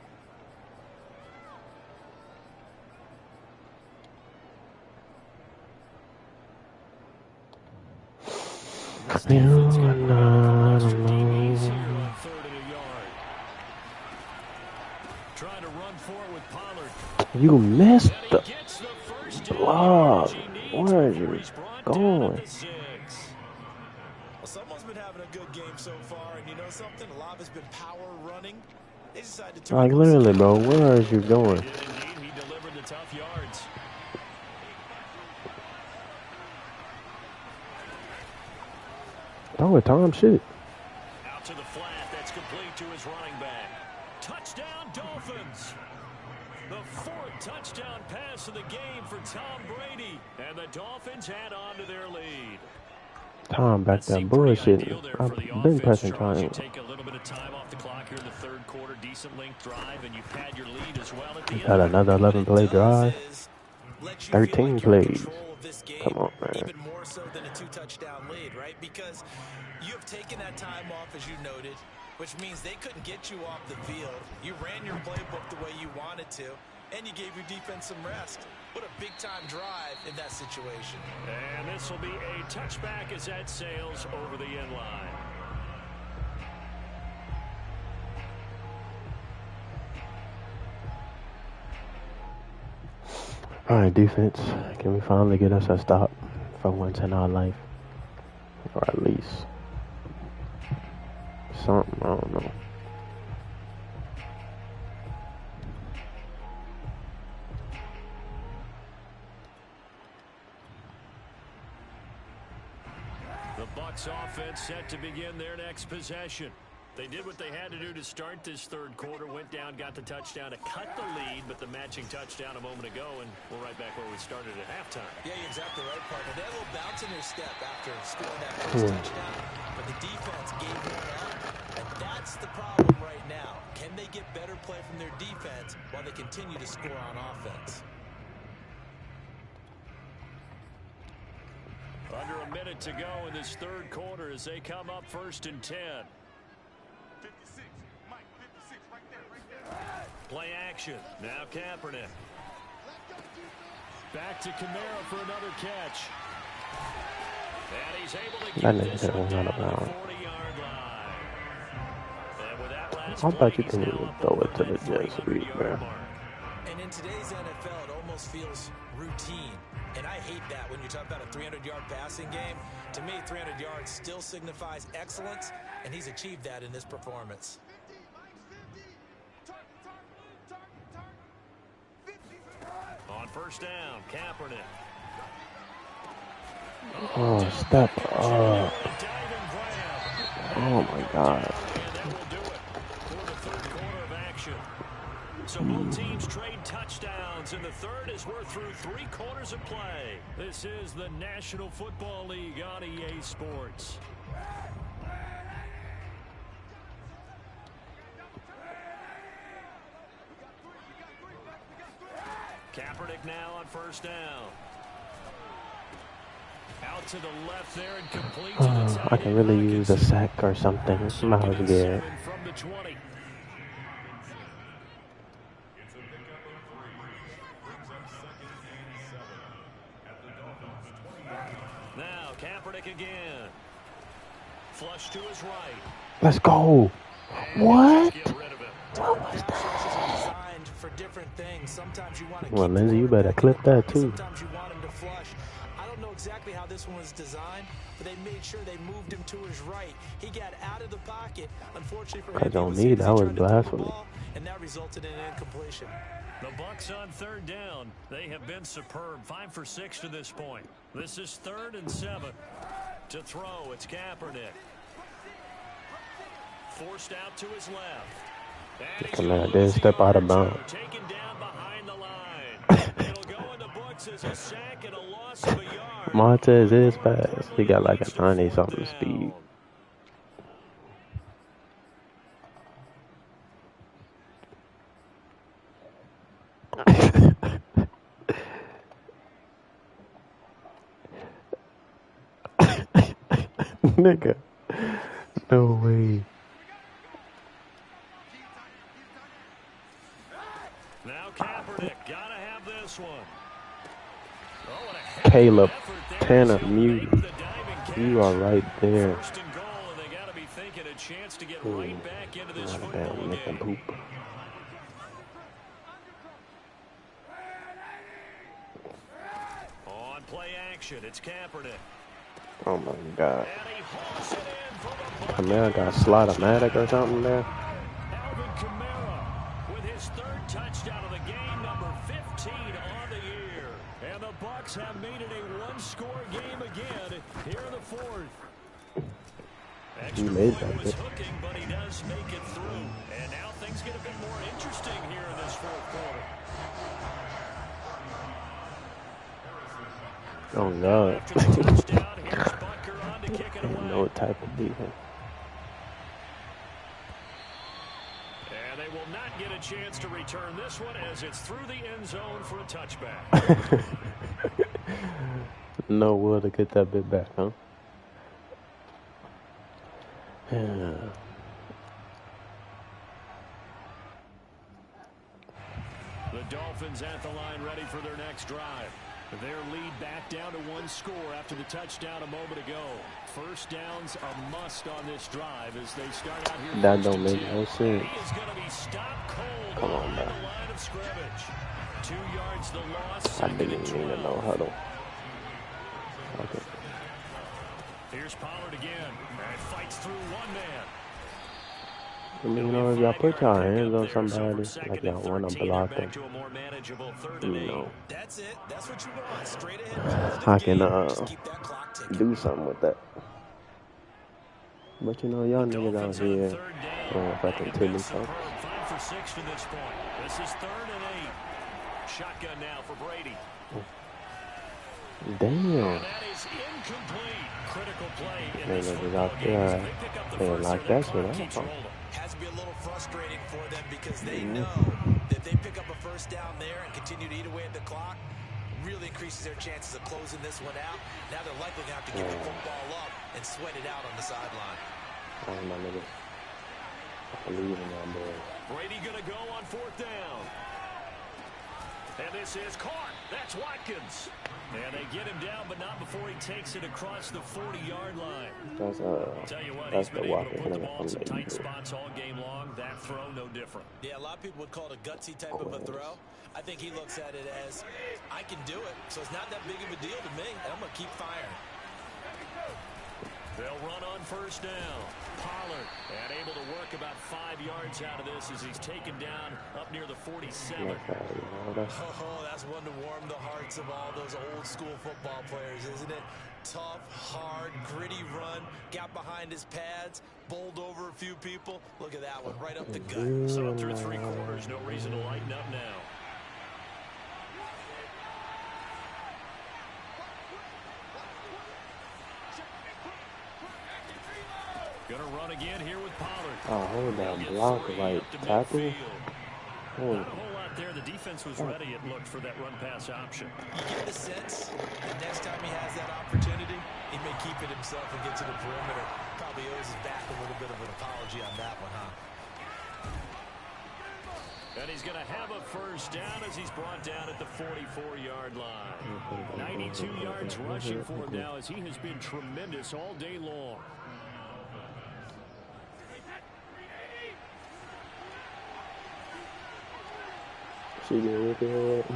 E: This defense got rid of a couple extra
D: No,
E: DBs here
D: no.
E: on 3rd and a yard. Trying to run forward with Pollard.
D: You missed
E: And
D: the
E: he gets the first down
D: block.
E: yardage he needs
D: Where are
E: before
D: you
E: he's brought down
D: going?
E: at the 6.
F: Well, someone's been having a good game so far, and you know something? A lot of it's been power running. They decided to
D: Like literally, bro. Where are you going?
E: He did indeed. He delivered the tough yards.
D: Oh, Tom, shit.
E: Out to the flat. That's complete to his running back. Touchdown, Dolphins. The 4th touchdown pass of the game for Tom Brady. And the Dolphins add on to their lead.
D: Tom back there bullshitting. I've been pressing
E: Charles, you
D: triangle.
E: take a little bit of time off the clock here in the 3rd quarter. Decent length drive, and you pad your lead as well at the end.
D: Had another 11-play drive. 13
F: like
D: plays. Come on, man.
F: Even more so than a 2-touchdown lead, right? Because you have taken that time off, as you noted, which means they couldn't get you off the field. You ran your playbook the way you wanted to, and you gave your defense some rest. What a big-time drive in that situation.
E: And this will be a touchback as that sails over the end line.
D: All right, defense. Can we finally get us a stop for once in our life? Or at least something, I don't know.
E: The Bucs offense set to begin their next possession. They did what they had to do to start this 3rd quarter, went down, got the touchdown to cut the lead, but the matching touchdown a moment ago, and we're right back where we started at halftime.
F: Yeah, you're exactly right, partner. They had a little bounce in their step after scoring that first touchdown, but the defense gave them up, and that's the problem right now. Can they get better play from their defense while they continue to score on offense?
E: Under a minute to go in this 3rd quarter as they come up 1st and 10.
A: 56, Mike, 56, right there.
E: Play action. Now Kaepernick. Back to Kamara for another catch. And he's able to
D: That
E: get
D: nigga
E: this
D: said
E: one
D: was
E: down
D: not
E: to the
D: around.
E: 40-yard line. And with that last
D: I
E: play,
D: thought you
E: he's
D: couldn't
E: now
D: even
E: up
D: throw
E: over
D: it to the
E: that
D: Jets,
E: 300-yard
D: man.
E: mark.
F: And in today's NFL, it almost feels routine. And I hate that when you talk about a 300-yard passing game. To me, 300 yards still signifies excellence, and he's achieved that in this performance.
E: On 1st down, Kaepernick.
D: Oh, step up. Oh my God.
E: And that will do it for the 3rd quarter of action. So both teams trade touchdowns, and the 3rd as we're through 3 quarters of play. This is the National Football League on EA Sports. Kaepernick now on 1st down. Out out to the left there and complete to the tight
D: I can
E: end
D: really use a
E: Hawkins.
D: sack or something. Might as
E: Second and
D: get
E: 7 from the 20. Now Kaepernick again. Flush to his right.
D: Let's go. What?
E: Get rid of it.
D: What was
F: Pass rushes
D: that?
F: are designed for different things. Sometimes you want to
D: Well,
F: keep the
D: Lindsay, you better
F: quarterback in the
D: clip that
F: pocket.
D: too.
F: Sometimes you want him to flush. I don't know exactly how this one was designed, but they made sure they moved him to his right. He got out of the pocket. Unfortunately for him,
D: I
F: he
D: don't
F: was
D: need
F: hit as
D: that
F: he
D: was
F: tried to throw the
D: blasphemy.
F: ball, and that resulted in an incompletion.
E: The Bucs on third down. They have been superb. 5 for 6 to this point. This is 3rd and 7. To throw, it's Kaepernick. Forced out to his left. And he's
D: And
E: gonna
D: I did
E: lose a
D: step out
E: yard
D: of
E: or
D: bounds.
E: two, taken down behind the line. It'll go in the books as a sack and a loss of a yard.
D: Montez is
E: More
D: fast.
E: importantly,
D: He got
E: it
D: like
E: leads
D: a
E: to
D: 90
E: 4th
D: something speed. Nigga. No way.
E: Now Kaepernick, gotta have this one. Oh, and a heck of an
D: Caleb
E: effort there
D: Tanner
E: to
D: Mute.
E: make the diving catch.
D: You are right there.
E: 1st and goal, and they gotta be thinking a chance to get right back into this
D: Damn,
E: football
D: make them
E: game.
D: poop.
E: On play action, it's Kaepernick.
D: Oh my god.
E: And he hauls it in for the
D: Kamara got slot-o-matic or something there.
E: Alvin Kamara with his 3rd touchdown of the game, number 15 on the year. And the Bucs have made it a one-score game again here in the 4th.
D: He
E: Extra
D: made
E: point
D: that
E: was
D: hit.
E: hooking, but he does make it through. And now things get a bit more interesting here in this 4th quarter.
D: Oh god.
E: After the touchdown, here's Butker on to kick it away.
D: No type of defense.
E: And they will not get a chance to return this one as it's through the end zone for a touchback.
D: No will to get that bit back, huh? Yeah.
E: The Dolphins at the line ready for their next drive. Their lead back down to 1 score after the touchdown a moment ago. 1st downs a must on this drive as they start out here.
D: That don't make no sense.
E: He is going to be stopped cold
D: Come on,
E: behind
D: man.
E: the line of scrimmage. 2 yards the loss.
D: I
E: 2nd
D: didn't
E: and
D: even
E: 12.
D: know huddle. Okay.
E: Here's Pollard again. And fights through one man.
D: I mean, you know, if y'all put y'all hands on somebody, like y'all want to block them, you know,
F: That's it. That's what you want. Straight ahead.
D: I can
F: Just keep that clock ticking.
D: do something with that. But you know, y'all niggas out
E: Dolphins on
D: here
E: 3rd down.
D: doing fucking
E: They've
D: tilly
E: been
D: stuff.
E: superb. 5 for 6 to this point. This is 3rd and 8. Shotgun now for Brady.
D: Damn.
E: And that is incomplete. Critical play in
D: They
E: this
D: niggas
E: football
D: out
E: game.
D: there,
E: As they pick up the
D: they
E: first
D: like
E: here,
D: that
E: the
D: shit
E: clock keeps
D: out.
E: rolling.
F: Has to be a little frustrating for them because they know that they pick up a 1st down there and continue to eat away at the clock, really increases their chances of closing this one out. Now they're likely going to have to give the football up and sweat it out on the sideline.
D: Oh, my niggas. I believe in y'all boys.
E: Brady going to go on 4th down. And this is caught. That's Watkins. And they get him down, but not before he takes it across the 40-yard line.
D: That's
E: Tell you what,
D: that's
E: he's been
D: the
E: able to
D: Watkins
E: put the
D: nigga
E: ball
D: from
E: in some
D: the
E: tight
D: Eagles.
E: spots all game long. That throw, no different.
F: Yeah, a lot of people would call it a gutsy type of a throw. I think he looks at it as, I can do it, so it's not that big of a deal to me, and I'm going to keep firing.
E: They'll run on 1st down. Pollard, and able to work about 5 yards out of this as he's taken down up near the 47.
F: Oh, that's one to warm the hearts of all those old school football players, isn't it? Tough, hard, gritty run, got behind his pads, bowled over a few people. Look at that one, right up the gut.
E: So through 3 quarters, no reason to lighten up now. Gonna run again here with Pollard.
D: Oh, hold that block right tackle.
E: Not a whole lot there. The defense was ready, it looked, for that run-pass option.
F: You get the sense that next time he has that opportunity, he may keep it himself and get to the perimeter. Probably owes his back a little bit of an apology on that one, huh?
E: And he's going to have a first down as he's brought down at the 44-yard line. 92 yards rushing for him now as he has been tremendous all day long.
D: She get with it.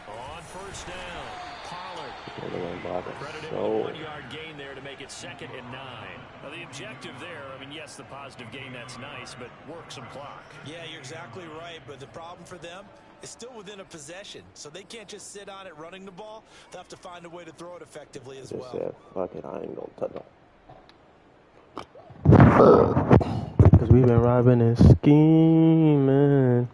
E: On first down, Pollard.
D: Credited
E: with a 1-yard gain there to make it 2nd and 9. Now the objective there, I mean, yes, the positive gain, that's nice, but work some clock.
F: Yeah, you're exactly right, but the problem for them is still within a possession, so they can't just sit on it running the ball. They'll have to find a way to throw it effectively as well.
D: Said, fuck it, I ain't gonna touch it. Because we've been robbing and scheming.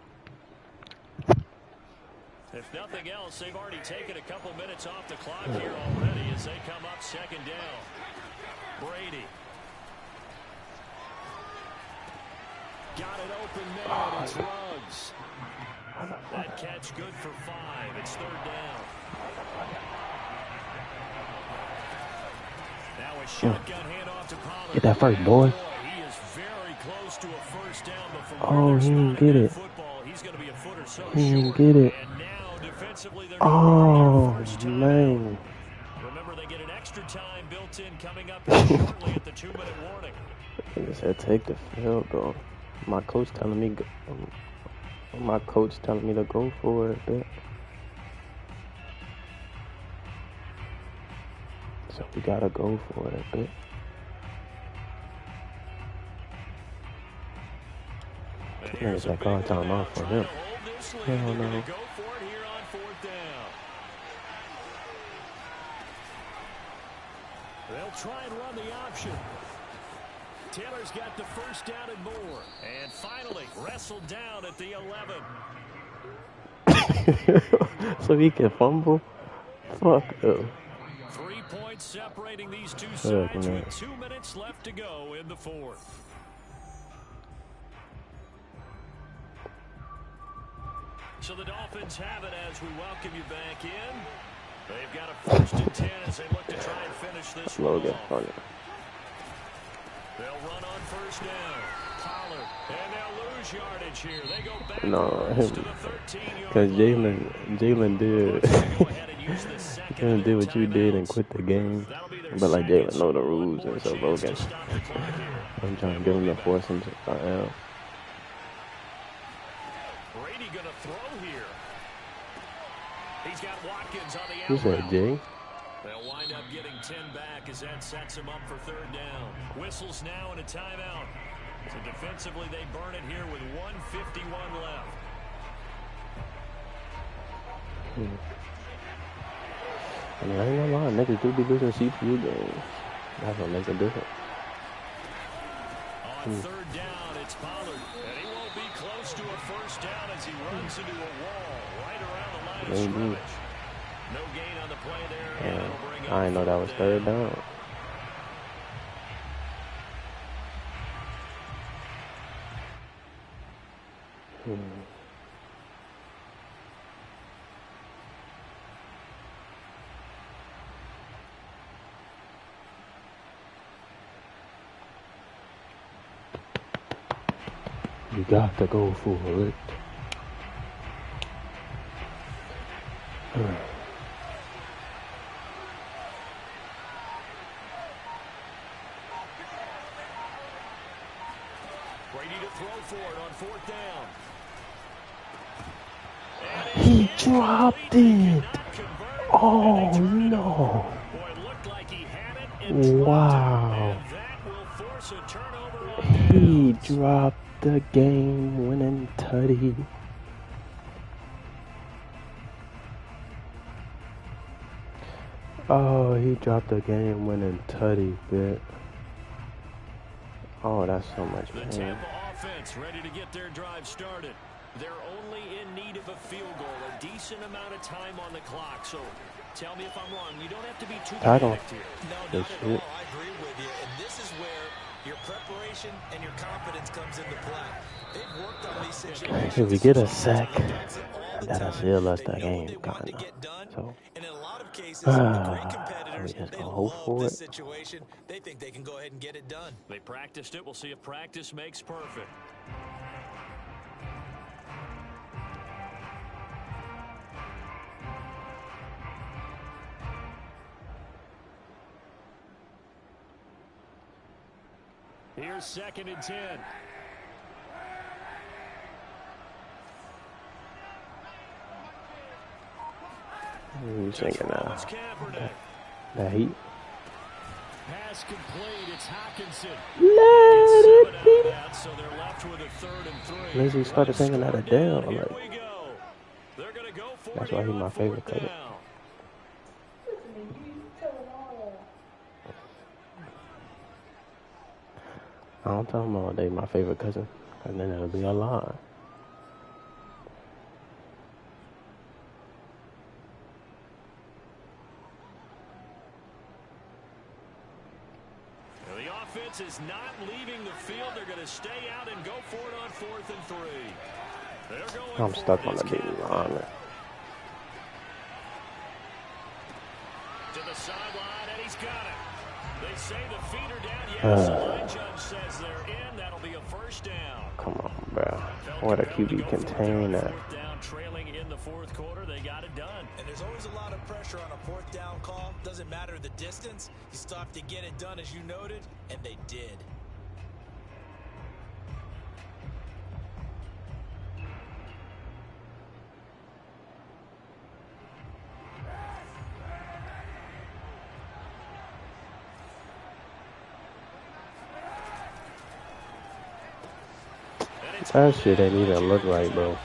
E: If nothing else, they've already taken a couple minutes off the clock here already as they come up 2nd down. Brady. Got it open man. It's Ruggs. That catch good for 5. It's 3rd down. Now a shotgun handoff to Pollard.
D: Get that first, boy.
E: He is very close to a first down, but from
D: oh, he didn't get it.
E: Football, he's going to be a foot or so
D: he didn't get it.
E: And now defensively they're
D: man.
E: Remember, they get an extra time built in coming up shortly at the 2-minute warning.
D: I just said take the field goal. My coach telling me to go for it. But so we gotta go for it. But it's like all time off for him. Hell no.
E: Go for it here on 4th down. They'll try and run the option. Taylor's got the first down and more. And finally, wrestled down at the 11.
D: So he can fumble? Fuck though.
E: 3 points separating these two sides with 2 minutes left to go in the 4th. So the Dolphins have it as we welcome you back in. They've got a 1st and 10 as they look to try and finish this one off. They'll run on first down. Pollard. And they'll lose yardage here. They go back to the 13-yard
D: because Jalen did what you did and quit the game. But like Jalen know the rules and so Logan. I'm trying to get him to force him to out.
E: Brady gonna throw here. He's got Watkins on the
D: Who said Jay?
E: They'll wind up getting 10 back as that sets him up for 3rd down. Whistles now and a timeout. So defensively, they burn it here with 1:51 left.
D: I mean, I ain't gonna lie, niggas do be losing CPU games. That's what makes it different.
E: On 3rd down, it's Pollard. And he won't be close to a first down as he runs into a wall right around the line of scrimmage. No gain on the play there. And it'll bring up
D: I didn't know that was 3rd down. You got to go for it.
E: Brady to throw for it on 4th down.
D: He dropped it. Oh no. Wow. He dropped the game-winning tutty. Oh, he dropped the game-winning tutty bit. Oh, that's so much
E: The
D: pain.
E: Tampa offense ready to get their drive started. They're only in need of a field goal, a decent amount of time on the clock. So tell me if I'm wrong. You don't have to be too panicked here.
F: No, not at all. I agree with you. And this is where Your preparation and your confidence comes into play. They've worked on these situations.
D: If we get a sack,
F: the
D: that'll
F: time.
D: seal us
F: They
D: that
F: know what
D: game,
F: they want to
D: kinda.
F: get done.
D: So,
F: And in a lot of cases, the great
D: we
F: competitors,
D: just
F: they
D: gonna hope
F: love
D: for
F: this
D: it.
F: situation. They think they can go ahead and get it done.
E: They practiced it. We'll see if practice makes perfect. Here's 2nd and 10.
D: What are you thinking now? That heat?
E: Pass complete. It's Hawkinson.
D: Let it be.
E: So they're left with a 3rd and 3.
D: Lizzie started thinking that Adele.
E: Here
D: Like,
E: we go. They're gonna go for
D: that's why he's my favorite
E: 4th
D: cousin.
E: down.
D: I don't tell them all day my favorite cousin, and then it'll be a lie.
E: The offense is not leaving the field. They're going to stay out and go for it on 4th and 3. They're going
D: I'm stuck on the D line.
E: To the sideline, and he's got it. They say the feet are down. Yes, the line judge says they're in. That'll be a 1st down.
D: Come on, bro. What a QB contain that.
E: 4th down, trailing in the 4th quarter. They got it done.
F: And there's always a lot of pressure on a 4th down call. Doesn't matter the distance. You still have to get it done, as you noted, and they did.
D: That shit ain't even look right, bro.
E: And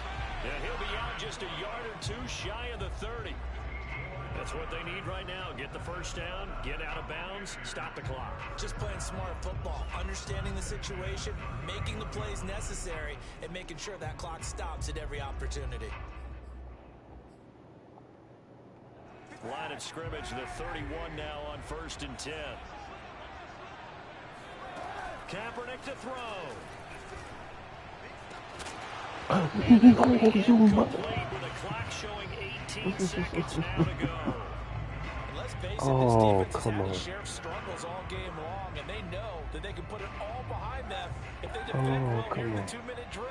E: he'll be out just a yard or 2 shy of the 30. That's what they need right now. Get the 1st down, get out of bounds, stop the clock.
F: Just playing smart football, understanding the situation, making the plays necessary, and making sure that clock stops at every opportunity.
E: Line of scrimmage, the 31 now on 1st and 10. Kaepernick to throw. Incomplete with a clock showing 18 seconds now to go.
F: And let's face it,
D: Oh,
F: this defense has
D: come
F: had
D: on.
F: its share of struggles all game long, and they know that they can put it all behind them if they defend well here in the 2-minute drill.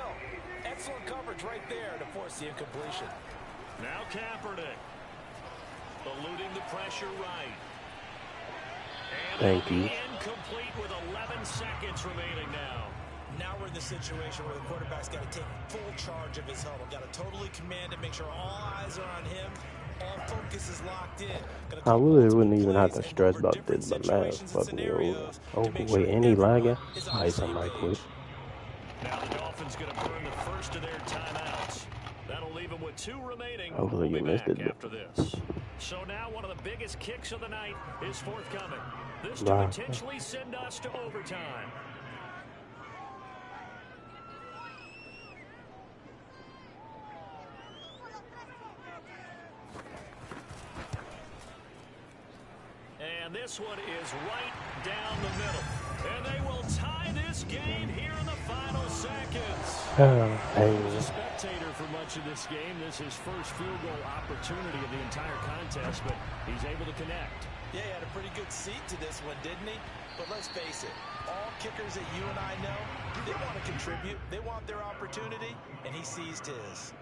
F: Excellent coverage right there to force the incompletion.
E: Now Kaepernick eluding the pressure right. And
D: Thank you.
E: Incomplete with 11 seconds remaining now.
F: Now we're in the situation where the quarterback's got to take full charge of his huddle. Got to totally command it, make sure all eyes are on him. All focus is locked in.
D: I really wouldn't even have to stress about this, but man, fuck me over. Oh, wait, any lagging? Alright, somebody quit.
E: Now the Dolphins going to burn the first of their timeouts. That'll leave them with 2 remaining.
D: Hopefully you missed it.
E: After this. So now one of the biggest kicks of the night is forthcoming. This to
D: Wow.
E: potentially send us to overtime. And this one is right down the middle. And they will tie this game here in the final seconds. He was a spectator for much of this game. This is his first field goal opportunity of the entire contest, but he's able to connect.
F: Yeah, he had a pretty good seat to this one, didn't he? But let's face it, all kickers that you and I know, they want to contribute. They want their opportunity, and he seized his.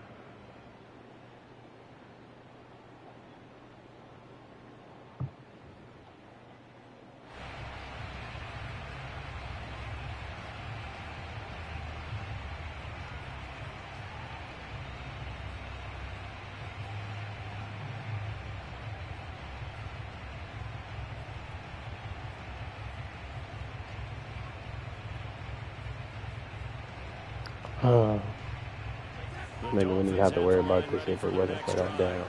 D: Maybe we didn't have to worry about this if it wasn't for that damn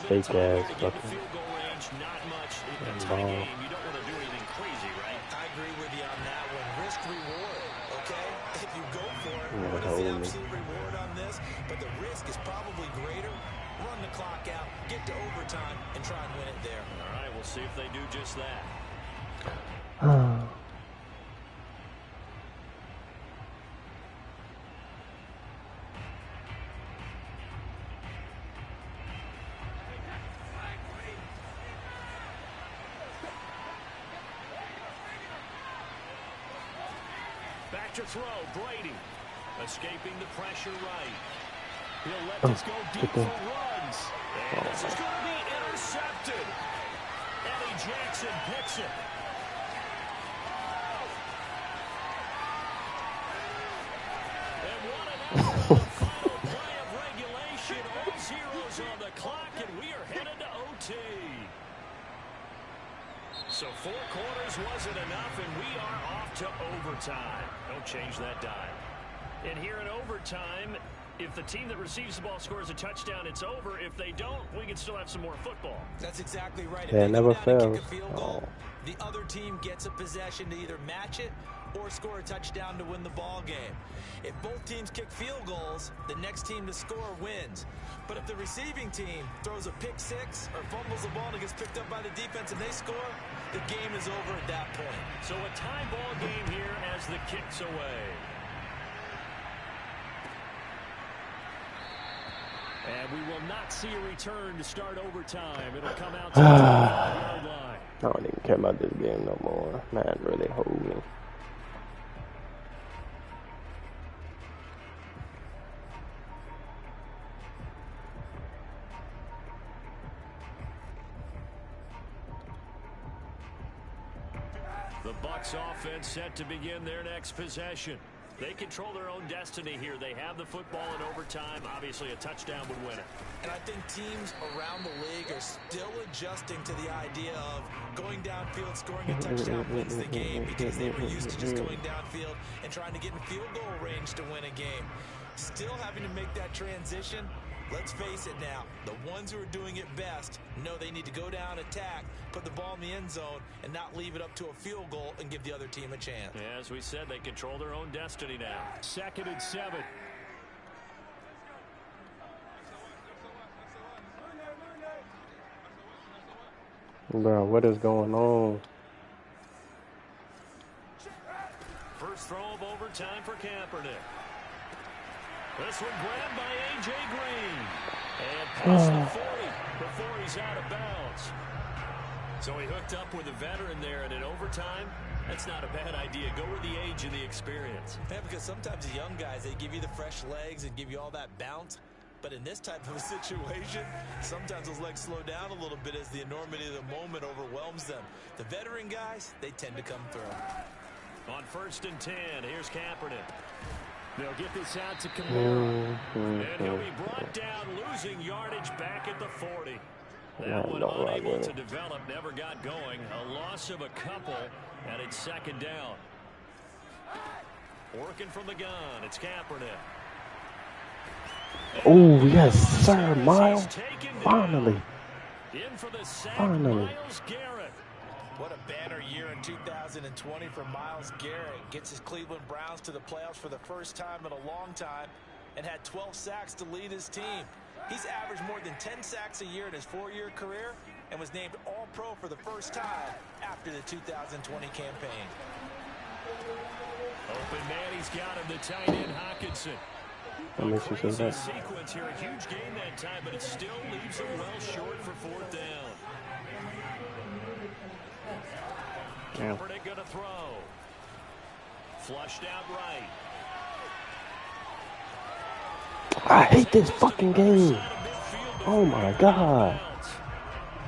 D: fake ass fucking ball.
E: You don't want to do anything crazy, right?
F: I agree with you on that one. Risk reward, okay? If you go for it,
D: Yeah,
F: what is the
D: totally.
F: absolute reward on this? But the risk is probably greater. Run the clock out, get to overtime, and try and win it there.
E: All right, we'll see if they do just that. Back to throw, Brady. Escaping the pressure right. He'll let this go deep for runs. And this is going to be intercepted. Eddie Jackson picks it. And what an effort on the final play of regulation. All zeros on the clock, and we are headed to OT. So 4 quarters wasn't enough, and we are off to overtime. Don't change that dime. And here in overtime, if the team that receives the ball scores a touchdown, it's over. If they don't, we can still have some more football.
F: That's exactly right. If
D: Yeah,
F: they
D: never
F: go down and
D: fails.
F: kick a field goal, the other team gets a possession to either match it or score a touchdown to win the ball game. If both teams kick field goals, the next team to score wins. But if the receiving team throws a pick six or fumbles the ball and it gets picked up by the defense and they score, the game is over at that point.
E: So a tie ball game here as the kick's away. And we will not see a return to start overtime. It'll come out to the 25-yard line.
D: I don't even care about this game no more. Man, really hold me.
E: The Bucs offense set to begin their next possession. They control their own destiny here. They have the football in overtime. Obviously, a touchdown would win it.
F: And I think teams around the league are still adjusting to the idea of going downfield, scoring a touchdown wins the game, because they were used to just going downfield and trying to get in field goal range to win a game. Still having to make that transition. Let's face it now, the ones who are doing it best know they need to go down, attack, put the ball in the end zone, and not leave it up to a field goal and give the other team a chance.
E: Yeah, as we said, they control their own destiny now. 2nd and 7.
D: Bro, what is going on?
E: First throw of overtime for Kaepernick. This one grabbed by A.J. Green. And past the 40 before he's out of bounds. So he hooked up with a veteran there, and in overtime, that's not a bad idea. Go with the age and the experience.
F: Yeah, because sometimes the young guys, they give you the fresh legs and give you all that bounce. But in this type of a situation, sometimes those legs slow down a little bit as the enormity of the moment overwhelms them. The veteran guys, they tend to come through.
E: On 1st and 10, here's Kaepernick. They'll get this out to Kamara. And he'll be brought down, losing yardage back at the 40. That one unable to develop, never got going. A loss of a couple, and it's 2nd down. Working from the gun, it's Kaepernick.
D: Oh, yes, sir, Miles. Finally.
E: In for the sack,
D: Finally.
E: Myles Garrett.
F: What a banner year in 2020 for Myles Garrett. Gets his Cleveland Browns to the playoffs for the first time in a long time and had 12 sacks to lead his team. He's averaged more than 10 sacks a year in his 4-year career and was named All-Pro for the first time after the 2020 campaign.
E: Open man, he's got him, the tight end, Hockenson.
D: That makes you say that.
E: Sequence here, a huge gain that time, but it still leaves him well short for 4th down. Kaepernick going to throw. Flushed out right.
D: I hate this fucking game. Oh my God.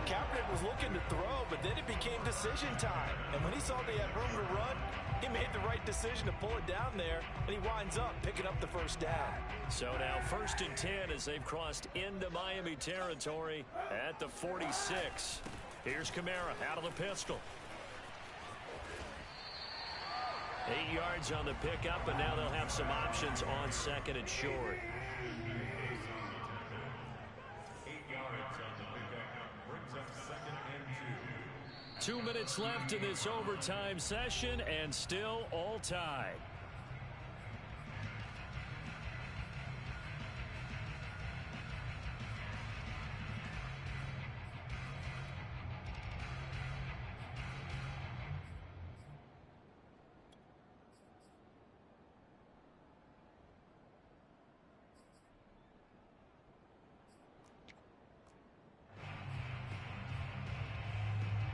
F: Kaepernick was looking to throw, but then it became decision time. And when he saw they had room to run, he made the right decision to pull it down there, and he winds up picking up the 1st down.
E: So now 1st and 10 as they've crossed into Miami territory at the 46. Here's Kamara out of the pistol. 8 yards on the pickup, and now they'll have some options on 2nd and short.
A: 8 yards on the pickup brings up 2nd and 2.
E: 2 minutes left in this overtime session, and still all tied.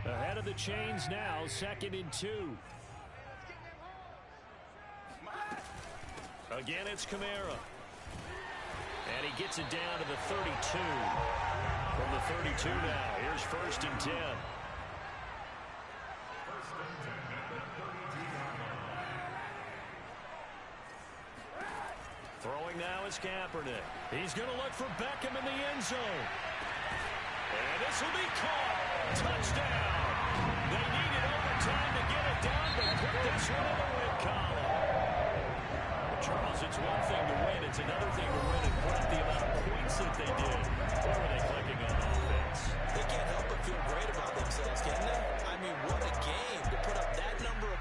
E: Ahead of the chains now, 2nd and 2. Again, it's Kamara. And he gets it down to the 32. From the 32 now, here's 1st and 10. Throwing now is Kaepernick. He's going to look for Beckham in the end zone. And this will be caught. Touchdown. They needed overtime to get it done, but put this one in the win column. Charles, it's one thing to win. It's another thing to win and put up the amount of points that they did. Where were they clicking on offense?
F: They can't help but feel great about themselves, can they? I mean, what a game to put up that number of